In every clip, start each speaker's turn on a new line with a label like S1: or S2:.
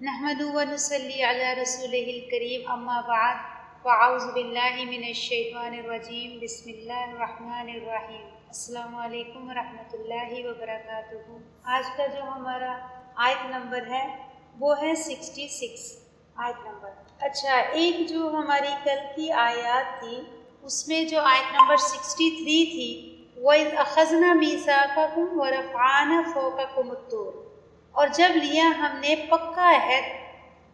S1: نحمدہ و نصلی علی رسولہ الکریم، اما بعد، فاعوذ باللہ من الشیطان الرجیم، بسم اللہ الرحمن الرحیم۔ السلام علیکم ورحمۃ اللہ وبرکاتہ۔ آج کا جو ہمارا آیت نمبر ہے وہ ہے 66 آیت نمبر۔ اچھا، ایک جو ہماری کل کی آیات تھی اس میں جو آیت نمبر 63 تھی، وَإِذْ أَخَذْنَا مِيثَاقَكُمْ وَرَفَعْنَا فَوْقَكُمُ الطُّورَ، اور جب لیا ہم نے پکا عہد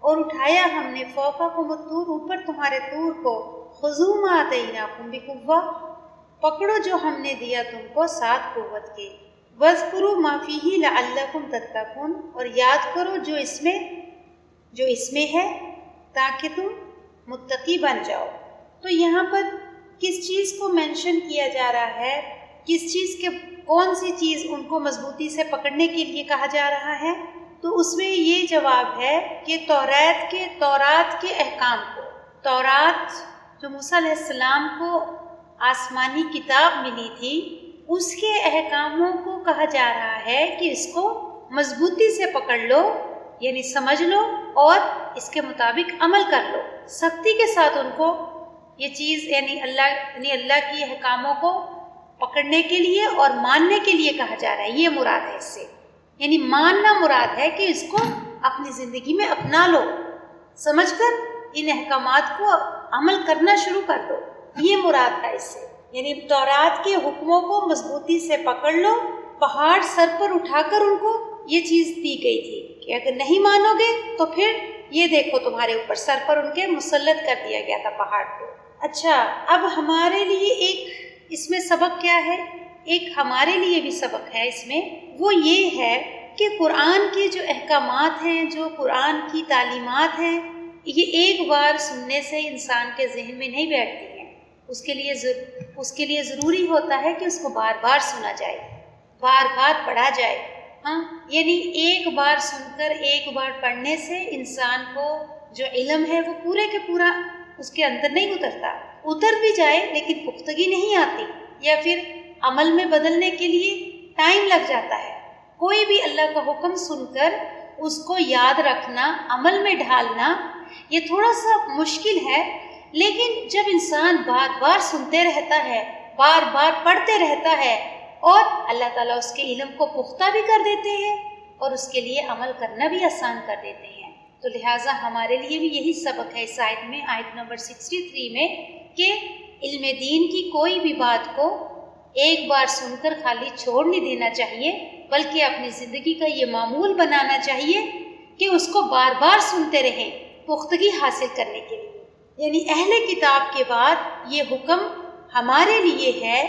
S1: اور اٹھایا ہم نے فوقکم الطور، اوپر تمہارے طور کو، خذوا ما آتیناکم بقوۃ، پکڑو جو ہم نے دیا تم کو ساتھ قوت کے، واذکروا ما فیہ لعلکم تتقون، اور یاد کرو جو اس میں ہے تاکہ تم متقی بن جاؤ۔ تو یہاں پر کس چیز کو مینشن کیا جا رہا ہے، کس چیز کے کون سی چیز ان کو مضبوطی سے پکڑنے کے لیے کہا جا رہا ہے؟ تو اس میں یہ جواب ہے کہ تورات کے احکام کو، تورات جو موسیٰ علیہ السلام کو آسمانی کتاب ملی تھی، اس کے احکاموں کو کہا جا رہا ہے کہ اس کو مضبوطی سے پکڑ لو، یعنی سمجھ لو اور اس کے مطابق عمل کر لو۔ سختی کے ساتھ ان کو یہ چیز یعنی اللہ کی احکاموں کو پکڑنے کے لیے اور ماننے کے لیے کہا جا رہا ہے، یہ مراد ہے اس سے، یعنی ماننا مراد ہے کہ اس کو اپنی زندگی میں اپنا لو، سمجھ کر ان احکامات کو عمل کرنا شروع کر دو، یہ مراد ہے اس سے۔ یعنی تورات کے حکموں کو مضبوطی سے پکڑ لو، پہاڑ سر پر اٹھا کر ان کو یہ چیز دی گئی تھی کہ اگر نہیں مانو گے تو پھر یہ دیکھو تمہارے اوپر سر پر ان کے مسلط کر دیا گیا تھا پہاڑ کو۔ اچھا، اب ہمارے لیے ایک اس میں سبق کیا ہے؟ ایک ہمارے لیے بھی سبق ہے اس میں، وہ یہ ہے کہ قرآن کے جو احکامات ہیں، جو قرآن کی تعلیمات ہیں، یہ ایک بار سننے سے انسان کے ذہن میں نہیں بیٹھتی ہیں، اس کے لیے ضروری ہوتا ہے کہ اس کو بار بار سنا جائے، بار بار پڑھا جائے۔ یعنی ایک بار سن کر ایک بار پڑھنے سے انسان کو جو علم ہے وہ پورے کے پورا اس کے اندر نہیں اتر بھی جائے لیکن پختگی نہیں آتی، یا پھر عمل میں بدلنے کے لیے ٹائم لگ جاتا ہے۔ کوئی بھی اللہ کا حکم سن کر اس کو یاد رکھنا، عمل میں ڈھالنا، یہ تھوڑا سا مشکل ہے، لیکن جب انسان بار بار سنتے رہتا ہے، بار بار پڑھتے رہتا ہے، اور اللہ تعالیٰ اس کے علم کو پختہ بھی کر دیتے ہیں اور اس کے لیے عمل کرنا بھی آسان کر دیتے ہیں۔ تو لہٰذا ہمارے لیے بھی یہی سبق ہے اس آیت میں، آیت نمبر 63 میں، کہ علم دین کی کوئی بھی بات کو ایک بار سن کر خالی چھوڑ نہیں دینا چاہیے، بلکہ اپنی زندگی کا یہ معمول بنانا چاہیے کہ اس کو بار بار سنتے رہیں پختگی حاصل کرنے کے لیے۔ یعنی اہل کتاب کے بعد یہ حکم ہمارے لیے ہے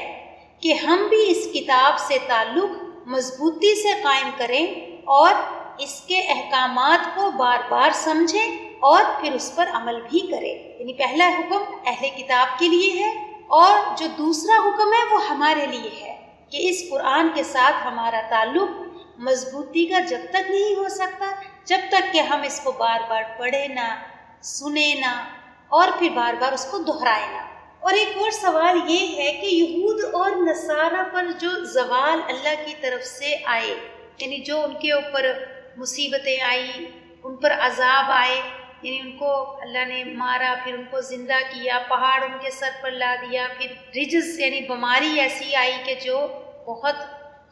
S1: کہ ہم بھی اس کتاب سے تعلق مضبوطی سے قائم کریں اور اس کے احکامات کو بار بار سمجھیں اور پھر اس پر عمل بھی کریں۔ یعنی پہلا حکم اہل کتاب کے لیے ہے، اور جو دوسرا حکم ہے وہ ہمارے لیے ہے کہ اس قرآن کے ساتھ ہمارا تعلق مضبوطی کا جب تک نہیں ہو سکتا جب تک کہ ہم اس کو بار بار پڑھیں نہ، سنیں نہ، اور پھر بار بار اس کو دہرائیں نہ۔ اور ایک اور سوال یہ ہے کہ یہود اور نصارہ پر جو زوال اللہ کی طرف سے آئے، یعنی جو ان کے اوپر مصیبتیں آئی، ان پر عذاب آئے، یعنی ان کو اللہ نے مارا، پھر ان کو زندہ کیا، پہاڑ ان کے سر پر لا دیا، پھر رجز یعنی بیماری ایسی آئی کہ جو بہت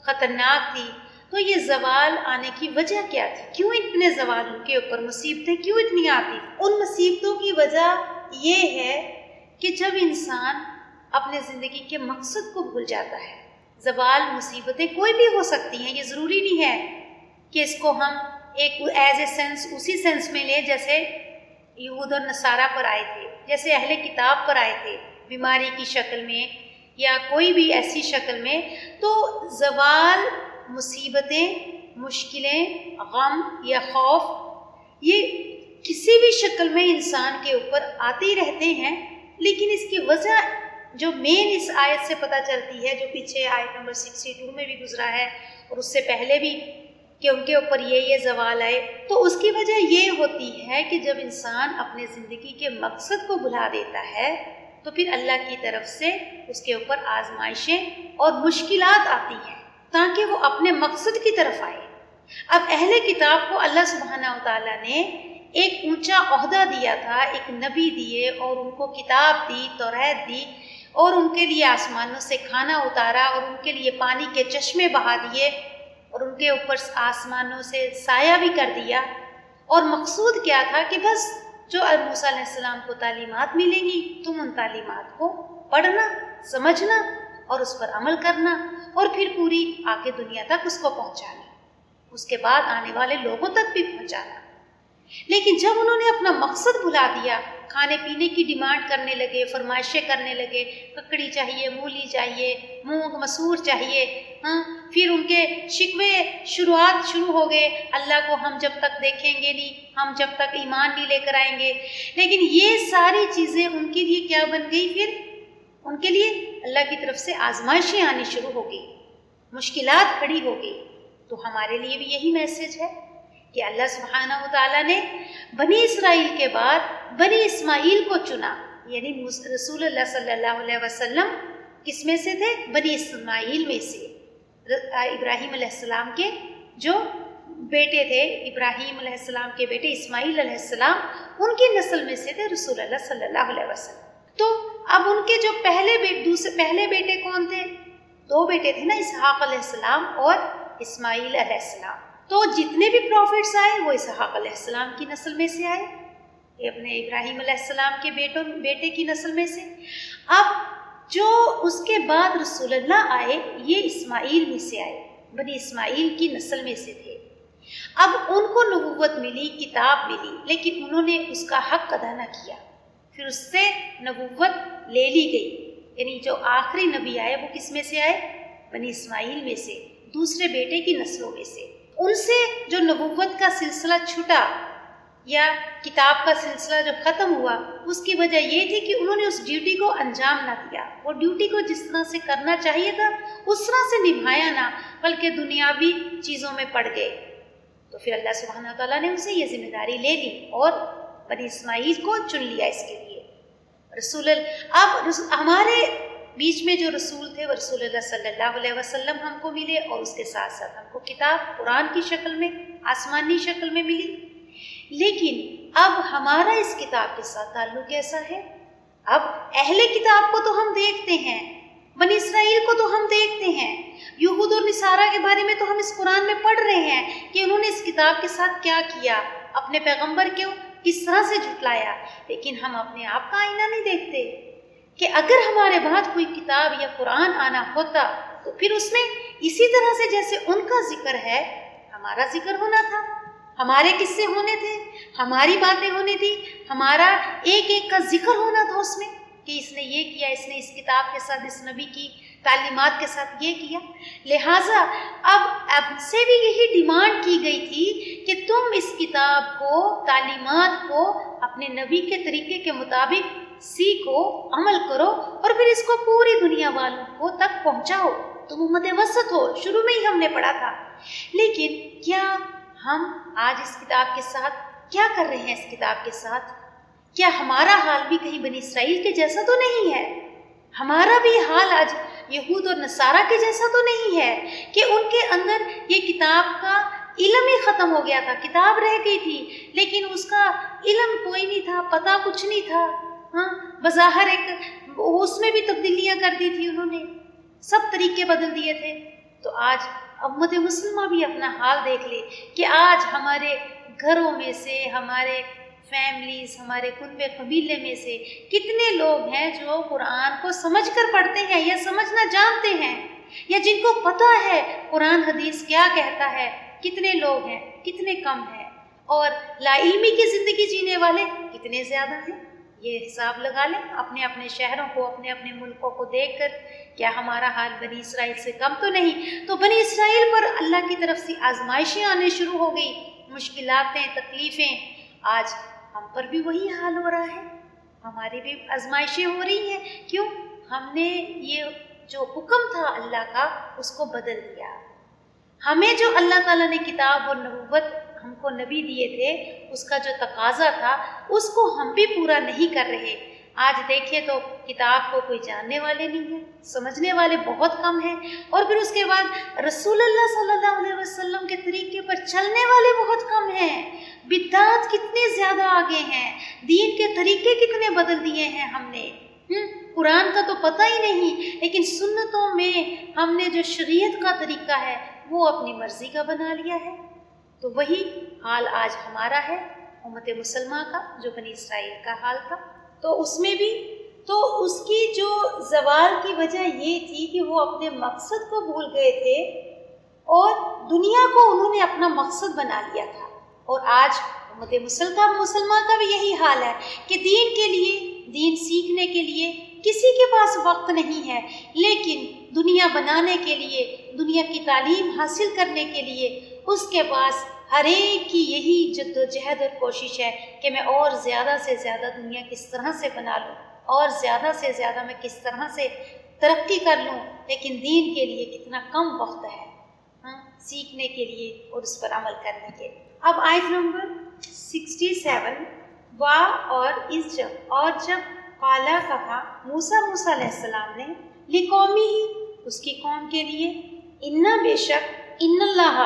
S1: خطرناک تھی۔ تو یہ زوال آنے کی وجہ کیا تھی؟ کیوں اتنے زوال ان کے اوپر، مصیبتیں کیوں اتنی آتی؟ ان مصیبتوں کی وجہ یہ ہے کہ جب انسان اپنے زندگی کے مقصد کو بھول جاتا ہے۔ زوال مصیبتیں کوئی بھی ہو سکتی ہیں، یہ ضروری نہیں ہے کہ اس کو ہم ایک ایز اے سینس اسی سینس میں لیں جیسے یہود اور نصارہ پر آئے تھے، جیسے اہل کتاب پر آئے تھے، بیماری کی شکل میں یا کوئی بھی ایسی شکل میں۔ تو زوال، مصیبتیں، مشکلیں، غم یا خوف، یہ کسی بھی شکل میں انسان کے اوپر آتے ہی رہتے ہیں، لیکن اس کی وجہ جو مین اس آیت سے پتہ چلتی ہے، جو پیچھے آیت نمبر 62 میں بھی گزرا ہے اور اس سے پہلے بھی، کہ ان کے اوپر یہ زوال آئے، تو اس کی وجہ یہ ہوتی ہے کہ جب انسان اپنے زندگی کے مقصد کو بھلا دیتا ہے تو پھر اللہ کی طرف سے اس کے اوپر آزمائشیں اور مشکلات آتی ہیں تاکہ وہ اپنے مقصد کی طرف آئے۔ اب اہل کتاب کو اللہ سبحانہ و تعالیٰ نے ایک اونچا عہدہ دیا تھا، ایک نبی دیے اور ان کو کتاب دی، توریت دی، اور ان کے لیے آسمانوں سے کھانا اتارا اور ان کے لیے پانی کے چشمے بہا دیے اور ان کے اوپر آسمانوں سے سایہ بھی کر دیا۔ اور مقصود کیا تھا کہ بس جو موسیٰ علیہ السلام کو تعلیمات ملیں گی، تم ان تعلیمات کو پڑھنا، سمجھنا اور اس پر عمل کرنا، اور پھر پوری آگے دنیا تک اس کو پہنچانا، اس کے بعد آنے والے لوگوں تک بھی پہنچانا۔ لیکن جب انہوں نے اپنا مقصد بھلا دیا، کھانے پینے کی ڈیمانڈ کرنے لگے، فرمائشیں کرنے لگے، ککڑی چاہیے، مولی چاہیے، مونگ مسور چاہیے، پھر ان کے شکوے شروع ہو گئے، اللہ کو ہم جب تک دیکھیں گے نہیں، ہم جب تک ایمان نہیں لے کر آئیں گے۔ لیکن یہ ساری چیزیں ان کے لیے کیا بن گئی؟ پھر ان کے لیے اللہ کی طرف سے آزمائشیں آنی شروع ہو گئی، مشکلات کھڑی ہو گئی۔ تو ہمارے لیے بھی یہی میسج ہے کہ اللہ سبحانہ و تعالیٰ نے بنی اسرائیل کے بعد بنی اسماعیل کو چنا، یعنی رسول اللہ صلی اللہ علیہ وسلم کس میں سے تھے؟ بنی اسماعیل میں سے، ابراہیم علیہ السلام کے جو بیٹے تھے، ابراہیم علیہ السلام کے بیٹے اسماعیل علیہ السلام، ان کی نسل میں سے تھے رسول اللہ صلی اللہ علیہ وسلم۔ تو اب ان کے جو پہلے بیٹے کون تھے؟ 2 بیٹے تھے نا، اسحاق علیہ السلام اور اسماعیل علیہ السلام۔ تو جتنے بھی پروفٹس آئے وہ اسحاق علیہ السلام کی نسل میں سے آئے، یہ اپنے ابراہیم علیہ السلام کے بیٹے کی نسل میں سے۔ اب جو اس کے بعد رسول اللہ آئے یہ اسماعیل میں سے آئے، بنی اسماعیل کی نسل میں سے تھے۔ اب ان کو نبوت ملی، کتاب ملی، لیکن انہوں نے اس کا حق ادا نہ کیا، پھر اس سے نبوت لے لی گئی۔ یعنی جو آخری نبی آئے وہ کس میں سے آئے؟ بنی اسماعیل میں سے، دوسرے بیٹے کی نسلوں میں سے۔ ان سے جو نبوت کا سلسلہ چھٹا یا کتاب کا سلسلہ جب ختم ہوا، اس کی وجہ یہ تھی کہ انہوں نے اس ڈیوٹی کو انجام نہ دیا، وہ ڈیوٹی کو جس طرح سے کرنا چاہیے تھا اس طرح سے نبھایا نہ، بلکہ دنیاوی چیزوں میں پڑ گئے۔ تو پھر اللہ سبحانہ تعالیٰ نے ان سے یہ ذمہ داری لے لی اور بنی اسماعیل کو چن لیا اس کے لیے اب ہمارے بیچ میں جو رسول تھے وہ رسول اللہ صلی اللہ علیہ وسلم ہم کو ملے، اور اس کے ساتھ ساتھ ہم کو کتاب قرآن کی شکل میں، آسمانی شکل میں ملی۔ لیکن اب ہمارا اس کتاب کے ساتھ تعلق کیسا ہے؟ اب اہل کتاب کو تو ہم دیکھتے ہیں، بنی اسرائیل کو تو ہم دیکھتے ہیں، یہود اور نصارہ کے بارے میں تو ہم اس قرآن میں پڑھ رہے ہیں کہ انہوں نے اس کتاب کے ساتھ کیا کیا، اپنے پیغمبر کو کس طرح سے جھٹلایا۔ لیکن ہم اپنے آپ کا آئینہ نہیں دیکھتے کہ اگر ہمارے بعد کوئی کتاب یا قرآن آنا ہوتا تو پھر اس میں اسی طرح سے جیسے ان کا ذکر ہے ہمارا ذکر ہونا تھا، ہمارے قصے ہونے تھے، ہماری باتیں ہونی تھی، ہمارا ایک ایک کا ذکر ہونا تھا اس میں کہ اس نے یہ کیا، اس نے اس کتاب کے ساتھ، اس نبی کی تعلیمات کے ساتھ یہ کیا۔ لہٰذا اب سے بھی یہی ڈیمانڈ کی گئی تھی کہ تم اس کتاب کو، تعلیمات کو اپنے نبی کے طریقے کے مطابق سیکھو، عمل کرو، اور پھر اس کو پوری دنیا والوں کو تک پہنچاؤ۔ تم امت وسط ہو، شروع میں ہی ہم نے پڑھا تھا۔ لیکن کیا ہم آج اس کتاب کے ساتھ کیا کر رہے ہیں؟ اس کتاب کے ساتھ کیا ہمارا حال بھی کہیں بنی اسرائیل کے جیسا تو نہیں ہے؟ ہمارا بھی حال آج یہود اور نصارہ کے جیسا تو نہیں ہے کہ ان کے اندر یہ کتاب کا علم ہی ختم ہو گیا تھا، کتاب رہ گئی تھی لیکن اس کا علم کوئی نہیں تھا، پتہ کچھ نہیں تھا۔ بظاہر ایک اس میں بھی تبدیلیاں کر دی تھی انہوں نے، سب طریقے بدل دیے تھے۔ تو آج امت مسلمہ بھی اپنا حال دیکھ لے کہ آج ہمارے گھروں میں سے، ہمارے فیملیز، ہمارے کنبے قبیلے میں سے کتنے لوگ ہیں جو قرآن کو سمجھ کر پڑھتے ہیں یا سمجھنا جانتے ہیں، یا جن کو پتہ ہے قرآن حدیث کیا کہتا ہے؟ کتنے لوگ ہیں؟ کتنے کم ہیں؟ اور لا علمی کی زندگی جینے والے کتنے زیادہ ہیں؟ یہ حساب لگا لیں اپنے اپنے شہروں کو، اپنے اپنے ملکوں کو دیکھ کر، کیا ہمارا حال بنی اسرائیل سے کم تو نہیں؟ تو بنی اسرائیل پر اللہ کی طرف سے آزمائشیں آنے شروع ہو گئی، مشکلاتیں، تکلیفیں۔ آج ہم پر بھی وہی حال ہو رہا ہے، ہماری بھی آزمائشیں ہو رہی ہیں۔ کیوں؟ ہم نے یہ جو حکم تھا اللہ کا اس کو بدل دیا۔ ہمیں جو اللہ تعالیٰ نے کتاب اور نبوت ہم کو نبی دیے تھے، اس کا جو تقاضا تھا اس کو ہم بھی پورا نہیں کر رہے۔ آج دیکھیں تو کتاب کو کوئی جاننے والے نہیں ہیں، سمجھنے والے بہت کم ہیں، اور پھر اس کے بعد رسول اللہ صلی اللہ علیہ وسلم کے طریقے پر چلنے والے بہت کم ہیں۔ بدعات کتنے زیادہ آگے ہیں، دین کے طریقے کتنے بدل دیے ہیں ہم نے۔ قرآن کا تو پتہ ہی نہیں، لیکن سنتوں میں ہم نے جو شریعت کا طریقہ ہے وہ اپنی مرضی کا بنا لیا ہے۔ تو وہی حال آج ہمارا ہے، امت مسلمہ کا، جو بنی اسرائیل کا حال تھا۔ تو اس میں بھی تو اس کی جو زوال کی وجہ یہ تھی کہ وہ اپنے مقصد کو بھول گئے تھے اور دنیا کو انہوں نے اپنا مقصد بنا لیا تھا۔ اور آج امت مسلمہ کا بھی یہی حال ہے کہ دین کے لیے، دین سیکھنے کے لیے کسی کے پاس وقت نہیں ہے، لیکن دنیا بنانے کے لیے، دنیا کی تعلیم حاصل کرنے کے لیے اس کے پاس ہر ایک کی یہی جد و جہد اور کوشش ہے کہ میں اور زیادہ سے زیادہ دنیا کس طرح سے بنا لوں، اور زیادہ سے زیادہ میں کس طرح سے ترقی کر لوں، لیکن دین کے لیے کتنا کم وقت ہے سیکھنے کے لیے اور اس پر عمل کرنے کے لیے۔ اب آیت نمبر 67، وا اور اس جب، اور جب قالا کہا موسیٰ علیہ السلام نے، لقومی ہی اس کی قوم کے لیے، انا بے شک، ان اللہ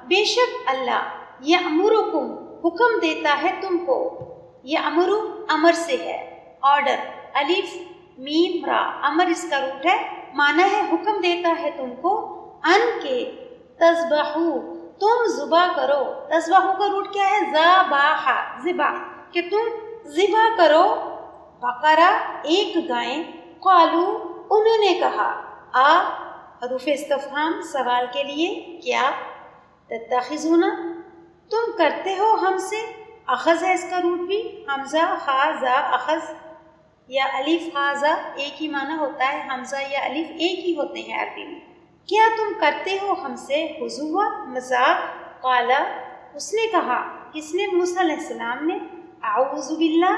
S1: بے شک اللہ، یأمرکم حکم دیتا ہے تم کو، یأمر امر سے ہے، آرڈر، الف میم را، امر اس کا روٹ ہے، معنی ہے حکم دیتا ہے تم کو، ان کے تذبحو تم ذبح کرو۔ تذبحو کا روٹ کیا ہے؟ ذبح، ذبح، کہ تم ذبح کرو، بقرہ ایک گائے، قالو انہوں نے کہا، حروف استفہام سوال کے لیے، کیا، تتخذون تم کرتے ہو ہم سے، اخذ ہے اس کا روٹ بھی، حمزہ خا زا اخذ یا الف خا زا ایک ہی معنی ہوتا ہے، حمزہ یا الف ایک ہی ہوتے ہیں عربی میں۔ کیا تم کرتے ہو ہم سے ہزوا، مذاق، قالا اس نے کہا، کس نے؟ موسیٰ علیہ السلام نے، اعوذ باللہ،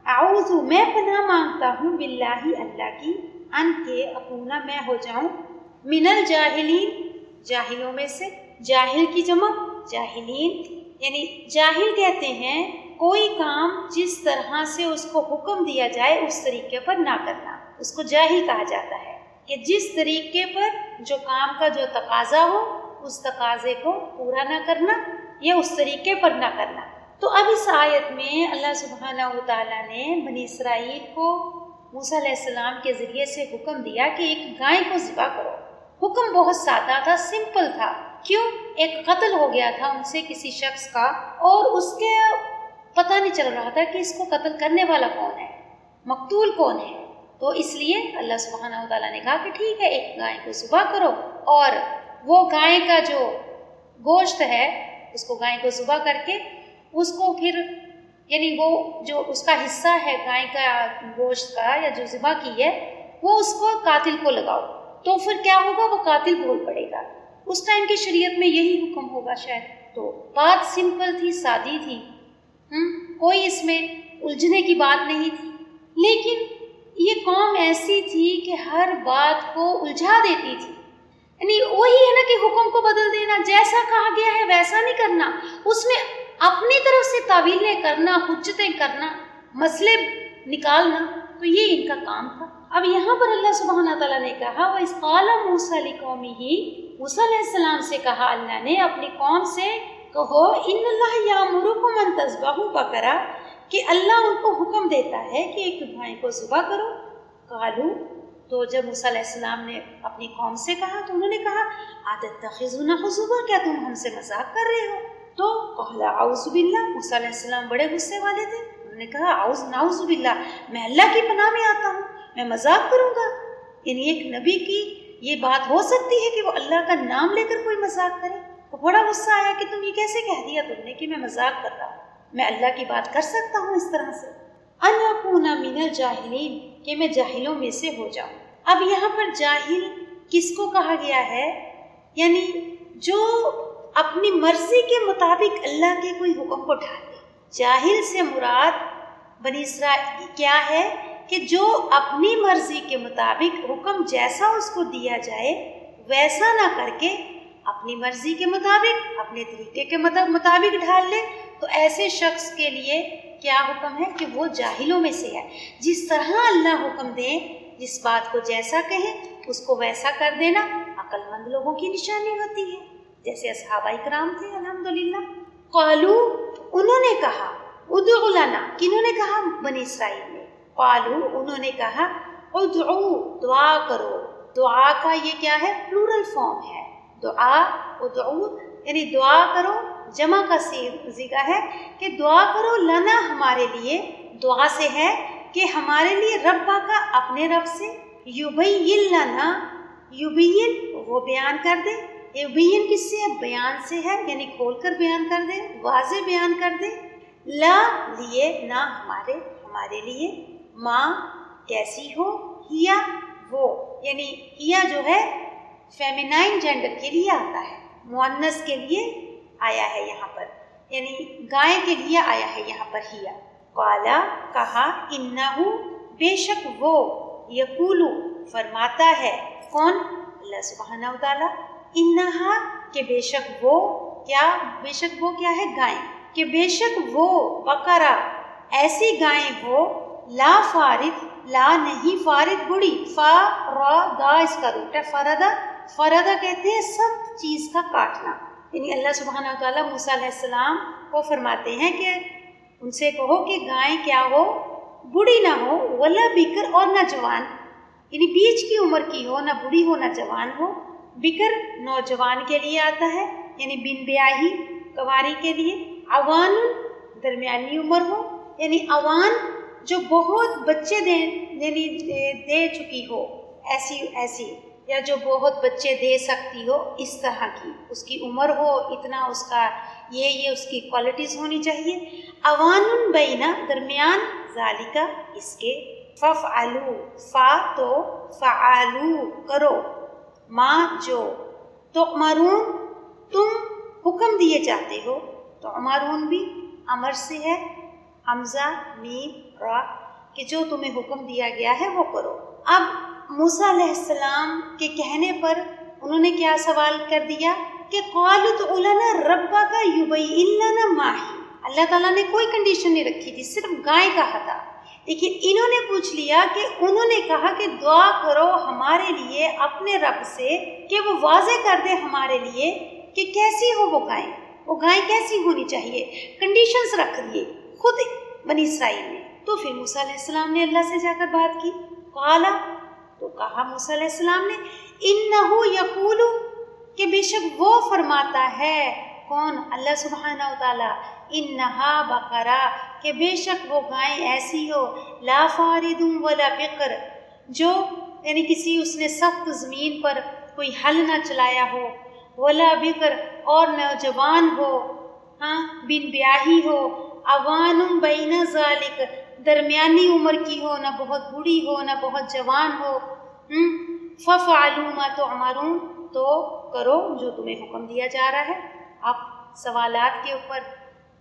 S1: اعوذ میں پناہ مانگتا ہوں، باللہ اللہ کی، ان کے اکونا میں ہو جاؤں، من الجاہلین جاہلوں میں سے، جاہل کی جمع جاہلین، یعنی جاہل کہتے ہیں کوئی کام جس طرح سے اس کو حکم دیا جائے اس طریقے پر نہ کرنا، اس کو جاہل کہا جاتا ہے، کہ جس طریقے پر جو کام کا جو تقاضا ہو اس تقاضے کو پورا نہ کرنا یا اس طریقے پر نہ کرنا۔ تو اب اس آیت میں اللہ سبحانہ و تعالیٰ نے بنی اسرائیل کو موسیٰ علیہ السلام کے ذریعے سے حکم دیا کہ ایک گائے کو ذبح کرو۔ حکم بہت سادہ تھا، سمپل تھا۔ کیوں؟ ایک قتل ہو گیا تھا ان سے کسی شخص کا، اور اس کے پتہ نہیں چل رہا تھا کہ اس کو قتل کرنے والا کون ہے، مقتول کون ہے۔ تو اس لیے اللہ سبحانہ و تعالیٰ نے کہا کہ ٹھیک ہے، ایک گائے کو ذبح کرو، اور وہ گائے کا جو گوشت ہے اس کو، گائے کو ذبح کر کے اس کو پھر، یعنی وہ جو اس کا حصہ ہے گائے کا گوشت کا یا جو ذبح کی ہے، وہ اس کو قاتل کو لگاؤ، تو پھر کیا ہوگا؟ وہ قاتل بھول پڑے گا۔ اس ٹائم کی شریعت میں یہی حکم ہوگا شاید۔ تو بات سمپل تھی، سادی تھی، کوئی اس میں الجھنے کی بات نہیں تھی، لیکن یہ قوم ایسی تھی کہ ہر بات کو الجھا دیتی تھی، یعنی وہی ہے نا کہ حکم کو بدل دینا، جیسا کہا گیا ہے ویسا نہیں کرنا، اس میں اپنی طرف سے تعویلیں کرنا، حجتیں کرنا، مسئلے نکالنا، تو یہ ان کا کام تھا۔ اب یہاں پر اللہ سبحانہ تعالیٰ نے کہا، وَإِذْ قَالَ مُوسَىٰ لِقَوْمِهِ، موسیٰ علیہ السلام سے کہا اللہ نے اپنی قوم سے، کہو ان اللہ یامرکم ان تذبحوا بقرہ، کہ اللہ ان کو حکم دیتا ہے کہ ایک گائے کو ذبح کرو۔ قالو، تو جب موسیٰ علیہ السلام نے اپنی قوم سے کہا تو انہوں نے کہا، اتتخذون حضوا، کیا تم ہم سے مذاق کر رہے ہو؟ تو قال اعوذ باللہ، موسیٰ علیہ السلام بڑے غصے والے تھے، انہوں نے کہا نعوذ باللہ، میں اللہ کی پناہ میں آتا ہوں، میں مذاق کروں گا؟ یعنی ایک نبی کی یہ بات ہو سکتی ہے کہ وہ اللہ کا نام لے کر کوئی مذاق کرے؟ وہ بڑا غصہ آیا کہ تم یہ کیسے کہہ دیا تم نے کہ میں مذاق کر رہا ہوں، میں اللہ کی بات کر سکتا ہوں اس طرح سے؟ ان اکون من الجاہلین، کہ میں جاہلوں میں سے ہو جاؤں۔ اب یہاں پر جاہل کس کو کہا گیا ہے؟ یعنی جو اپنی مرضی کے مطابق اللہ کے کوئی حکم کو ڈھالے۔ جاہل سے مراد بنی اسرائیل کیا ہے؟ کہ جو اپنی مرضی کے مطابق حکم جیسا اس کو دیا جائے ویسا نہ کر کے اپنی مرضی کے مطابق، اپنے طریقے کے مطابق ڈھال لے، تو ایسے شخص کے لیے کیا حکم ہے کہ وہ جاہلوں میں سے ہے. جس طرح اللہ حکم دے، جس بات کو جیسا کہیں اس کو ویسا کر دینا عقل مند لوگوں کی نشانی ہوتی ہے، جیسے اصحابہ کرام تھے الحمدللہ. قالو انہوں نے کہا، ادعو لنا کنہوں نے کہا؟ بنی اسرائیل نے. قالو انہوں نے کہا، ادعو دعا کرو. دعا کا یہ کیا ہے؟ پلورل فارم ہے. دعا ادعو یعنی دعا کرو، جمع کا صیغہ ہے کہ دعا کرو لنا ہمارے لیے. دعا سے ہے کہ ہمارے لیے ربا کا اپنے رب سے. یبین لنا، یبین وہ بیان کر دے. یبین کس سے ہے؟ بیان سے ہے، یعنی کھول کر بیان کر دے، واضح بیان کر دے. لا لیے نہ ہمارے لیے، ماں کیسی ہو، ہیا وہ، یعنی ہیا جو ہے فیمینائن جینڈر کے لیے آتا ہے، مؤنث کے لیے آیا ہے یہاں پر، یعنی گائے کے لیے آیا ہے یہاں پر ہیا. قالا کہا، انہو بے شک وہ، یقولو فرماتا ہے، کون؟ اللہ سبحانہ و تعالی. انہا کہ بے شک وہ کیا، بے شک وہ کیا ہے؟ گائیں. کہ بے شک وہ بقرہ ایسی گائیں ہو، لا فارد لا نہیں فارد بڑی، فا را دا اس کا روٹ ہے. فردا کہتے ہیں سب چیز کا کاٹنا. یعنی اللہ سبحانہ و تعالیٰ موسیٰ علیہ السلام کو فرماتے ہیں کہ ان سے کہو کہ گائیں کیا ہو؟ بوڑھی نہ ہو، ولا بکر اور نہ جوان، یعنی بیچ کی عمر کی ہو، نہ بوڑھی ہو نہ جوان ہو. بکر نوجوان کے لیے آتا ہے، یعنی بن بیاہی کنواری کے لیے. عوان درمیانی عمر ہو، یعنی عوان جو بہت بچے دے چکی ہو، ایسی یا جو بہت بچے دے سکتی ہو، اس طرح کی اس کی عمر ہو، اتنا اس کا یہ اس کی کوالٹیز ہونی چاہیے. عوان بینا درمیان، ذالکا اس کے. ففعلوا فا تو فعلوا کرو، ما جو، تؤمرون تم حکم دیے جاتے ہو. تو تؤمرون بھی امر سے ہے، حمزہ میم را، کہ جو تمہیں حکم دیا گیا ہے وہ کرو. اب موسیٰ علیہ السلام کے کہنے پر انہوں نے کیا سوال کر دیا کہ قالوا ادع لنا ربک یبین لنا ما ہی. اللہ تعالیٰ نے کوئی کنڈیشن نہیں رکھی تھی، صرف گائے کہا تھا، لیکن انہوں نے پوچھ لیا کہ انہوں نے کہا کہ دعا کرو ہمارے لیے اپنے رب سے کہ وہ واضح کر دے ہمارے لیے کہ کیسی ہو وہ گائیں کیسی ہونی چاہیے. کنڈیشنز رکھ دیے خود بنی اسرائیل نے. تو پھر موسیٰ علیہ السلام نے اللہ سے جا کر بات کی. قالا تو کہا موسیٰ علیہ السلام نے، انہو یقول کہ بے شک وہ فرماتا ہے، کون؟ اللہ سبحانہ و تعالیٰ. انہا بقرہ کہ بے شک وہ گائیں ایسی ہو، لا فارد ولا بکر جو یعنی کسی اس نے سخت زمین پر کوئی ہل نہ چلایا ہو، ولا بکر اور نوجوان ہو، بن بیاہی ہو. عوان بین ذالک درمیانی عمر کی ہو، نہ بہت بوڑھی ہو نہ بہت جوان ہو. ففعلوا ما تؤمرون تو کرو جو تمہیں حکم دیا جا رہا ہے. اب سوالات کے اوپر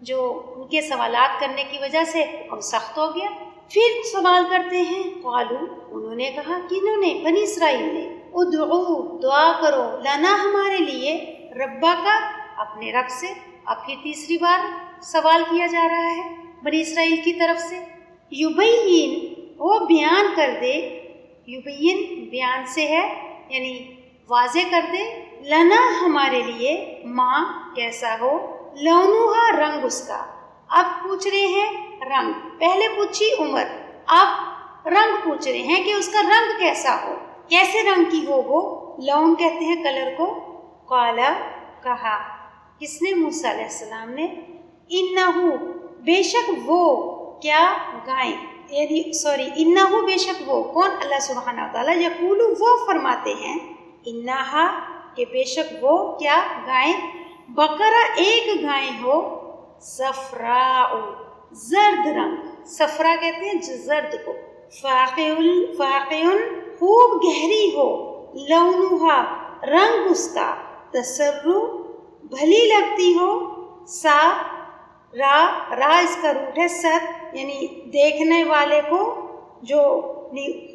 S1: جو ان کے سوالات کرنے کی وجہ سے حکم سخت ہو گیا. پھر سوال کرتے ہیں، قالو انہوں نے کہا، کنہوں نے؟ بنی اسرائیل نے. ادعو دعا کرو، لنا ہمارے لیے، ربا کا اپنے رب سے. اب پھر تیسری بار سوال کیا جا رہا ہے بنی اسرائیل کی طرف سے. یبین وہ بیان کر دے، یبین بیان سے ہے یعنی واضح کر دے، لنا ہمارے لیے، ماں کیسا ہو، لونہا رنگ اس کا. اب پوچھ رہے ہیں رنگ، پہلے پوچھی عمر، اب رنگ پوچھ رہے ہیں کہ اس کا رنگ کیسا ہو، کیسے رنگ کی ہو وہ. لون کہتے ہیں کلر کو. قالا کہا، کس نے؟ موسیٰ علیہ السلام نے. انہو بے شک وہ کیا گائیں، یعنی انہو بے شک وہ، کون؟ اللہ سبحانہ و تعالیٰ. یقولو وہ فرماتے ہیں، انہا کہ بے شک وہ کیا گائیں، بقرہ ایک گائیں ہو، صفراء زرد رنگ، صفرا کہتے ہیں زرد کو، فاقع خوب گہری ہو، لونہا رنگ اس کا، تسر بھلی لگتی ہو، سا را اس کا روٹ ہے ست، یعنی دیکھنے والے کو جو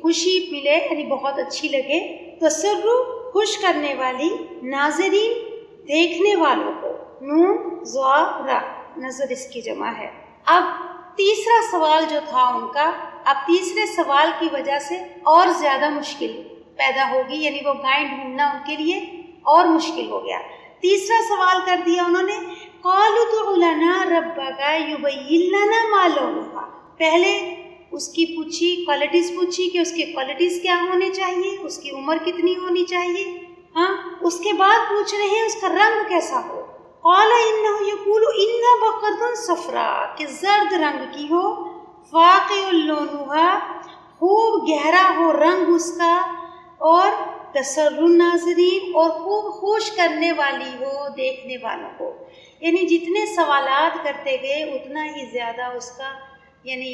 S1: خوشی ملے یعنی بہت اچھی لگے. تسر خوش کرنے والی، ناظرین دیکھنے والوں کو، نون زا را نظر اس کی جمع ہے. اب تیسرا سوال جو تھا ان کا، اب تیسرے سوال کی وجہ سے اور زیادہ مشکل پیدا ہوگی، یعنی وہ گائیں ڈھونڈنا ان کے لیے اور مشکل ہو گیا۔ تیسرا سوال کر دیا انہوں نے، قالوا ادع لنا ربک یبین لنا ما لونھا۔ پہلے اس کی کوالٹیز پوچھی کہ اس کی کوالٹیز کیا ہونے چاہیے، اس کی عمر کتنی ہونی چاہیے، ہاں اس کے بعد پوچھ رہے ہیں اس کا رنگ کیسا ہو۔ قال انہ یقول ان بقرۃ صفراء، کہ زرد رنگ کی ہو، فاقع لونھا، خوب گہرا ہو رنگ اس کا، اور تسر الناظرین، اور خوب خوش کرنے والی ہو دیکھنے والوں کو۔ یعنی جتنے سوالات کرتے گئے اتنا ہی زیادہ اس کا یعنی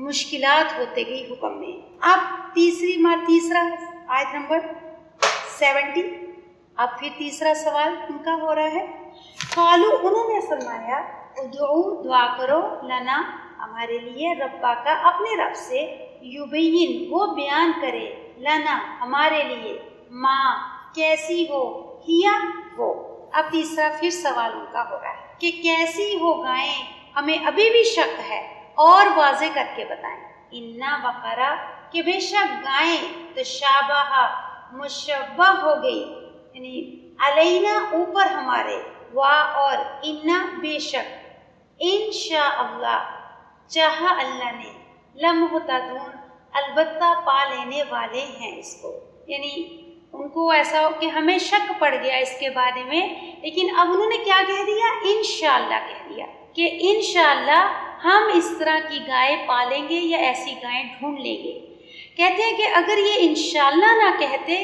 S1: مشکلات ہوتے گئی حکم میں۔ اب تیسرا آیت نمبر 70، اب پھر تیسرا سوال ان کا ہو رہا ہے۔ قالو، انہوں نے فرمایا، ادعو، دعا کرو، لنا، ہمارے لیے، ربا کا، اپنے رب سے، یبین، وہ بیان کرے، لنا، ہمارے لیے، ماں، کیسی ہو، ہیا، وہ۔ اب تیسرا پھر سوال ان کا ہو رہا ہے کہ کیسی ہو گائیں، ہمیں ابھی بھی شک ہے، اور واضح کر کے بتائیں۔ انا بقرہ، کہ بے شک گائیں، تشابہ، مشبہ ہو گئی، یعنی علینا، اوپر ہمارے، وا، اور انا، بے شک، انشاء اللہ، چاہا اللہ نے، لمہتدون، البتہ پا لینے والے ہیں اس کو۔ یعنی ان کو ایسا ہو کہ ہمیں شک پڑ گیا اس کے بارے میں، لیکن اب انہوں نے کیا کہہ دیا؟ انشاءاللہ کہہ دیا کہ انشاءاللہ ہم اس طرح کی گائے پالیں گے یا ایسی گائیں ڈھونڈ لیں گے۔ کہتے ہیں کہ اگر یہ انشاءاللہ نہ کہتے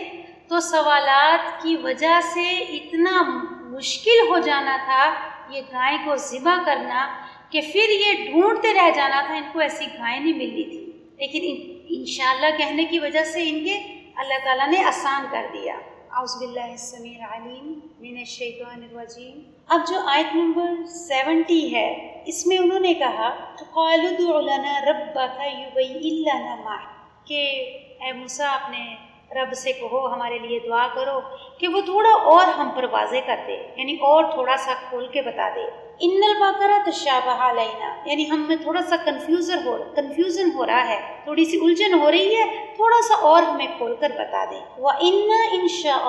S1: تو سوالات کی وجہ سے اتنا مشکل ہو جانا تھا یہ گائے کو ذبح کرنا، کہ پھر یہ ڈھونڈتے رہ جانا تھا، ان کو ایسی گائے نہیں ملنی تھی۔ لیکن انشاءاللہ کہنے کی وجہ سے ان کے اللہ تعالیٰ نے آسان کر دیا۔ اعوذ باللہ السمیع العلیم من الشیطان الرجیم۔ اب جو آیت نمبر 70 ہے، اس میں انہوں نے کہا قالوا ادع لنا ربک یبین لنا ما، کہ اے موسیٰ اپنے رب سے کہو، ہمارے لیے دعا کرو کہ وہ تھوڑا اور ہم پر واضح کر دے، یعنی اور تھوڑا سا کھول کے بتا دے۔ ان البقرہ تشابہ علینا، یعنی ہم میں تھوڑا سا کنفیوژن ہو رہا ہے، تھوڑی سی الجھن ہو رہی ہے، تھوڑا سا اور ہمیں کھول کر بتا دیں۔ وَإِنَّا إِنشَاءَ،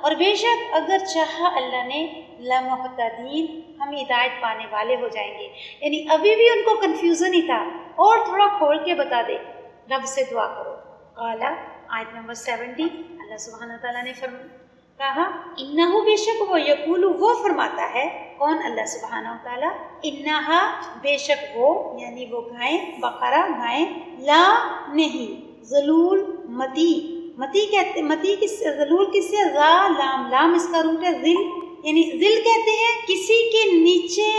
S1: اور بے شک اگر چاہا اللہ نے، لَمُهْتَدِينَ، ہم ہدایت پانے والے ہو جائیں گے۔ یعنی ابھی بھی ان کو کنفیوژن ہی تھا، اور تھوڑا کھول کے بتا دے، رب سے دعا کرو۔ قالا، آیت نمبر 70، اللہ سبحانہ تعالیٰ نے کہا، انہو، بے شک وہ، یقول، وہ فرماتا ہے، کون؟ اللہ سبحانہ تعالیٰ، انہا، بے شک وہ، یعنی وہ گائیں، بقرہ، گائیں، لا، نہیں، ذلول، متی کہتے، متی کس سے، ذلول کس سے، را، لام، لام اس کا روٹ ہے ذل، یعنی ذل کہتے ہیں کسی کے نیچے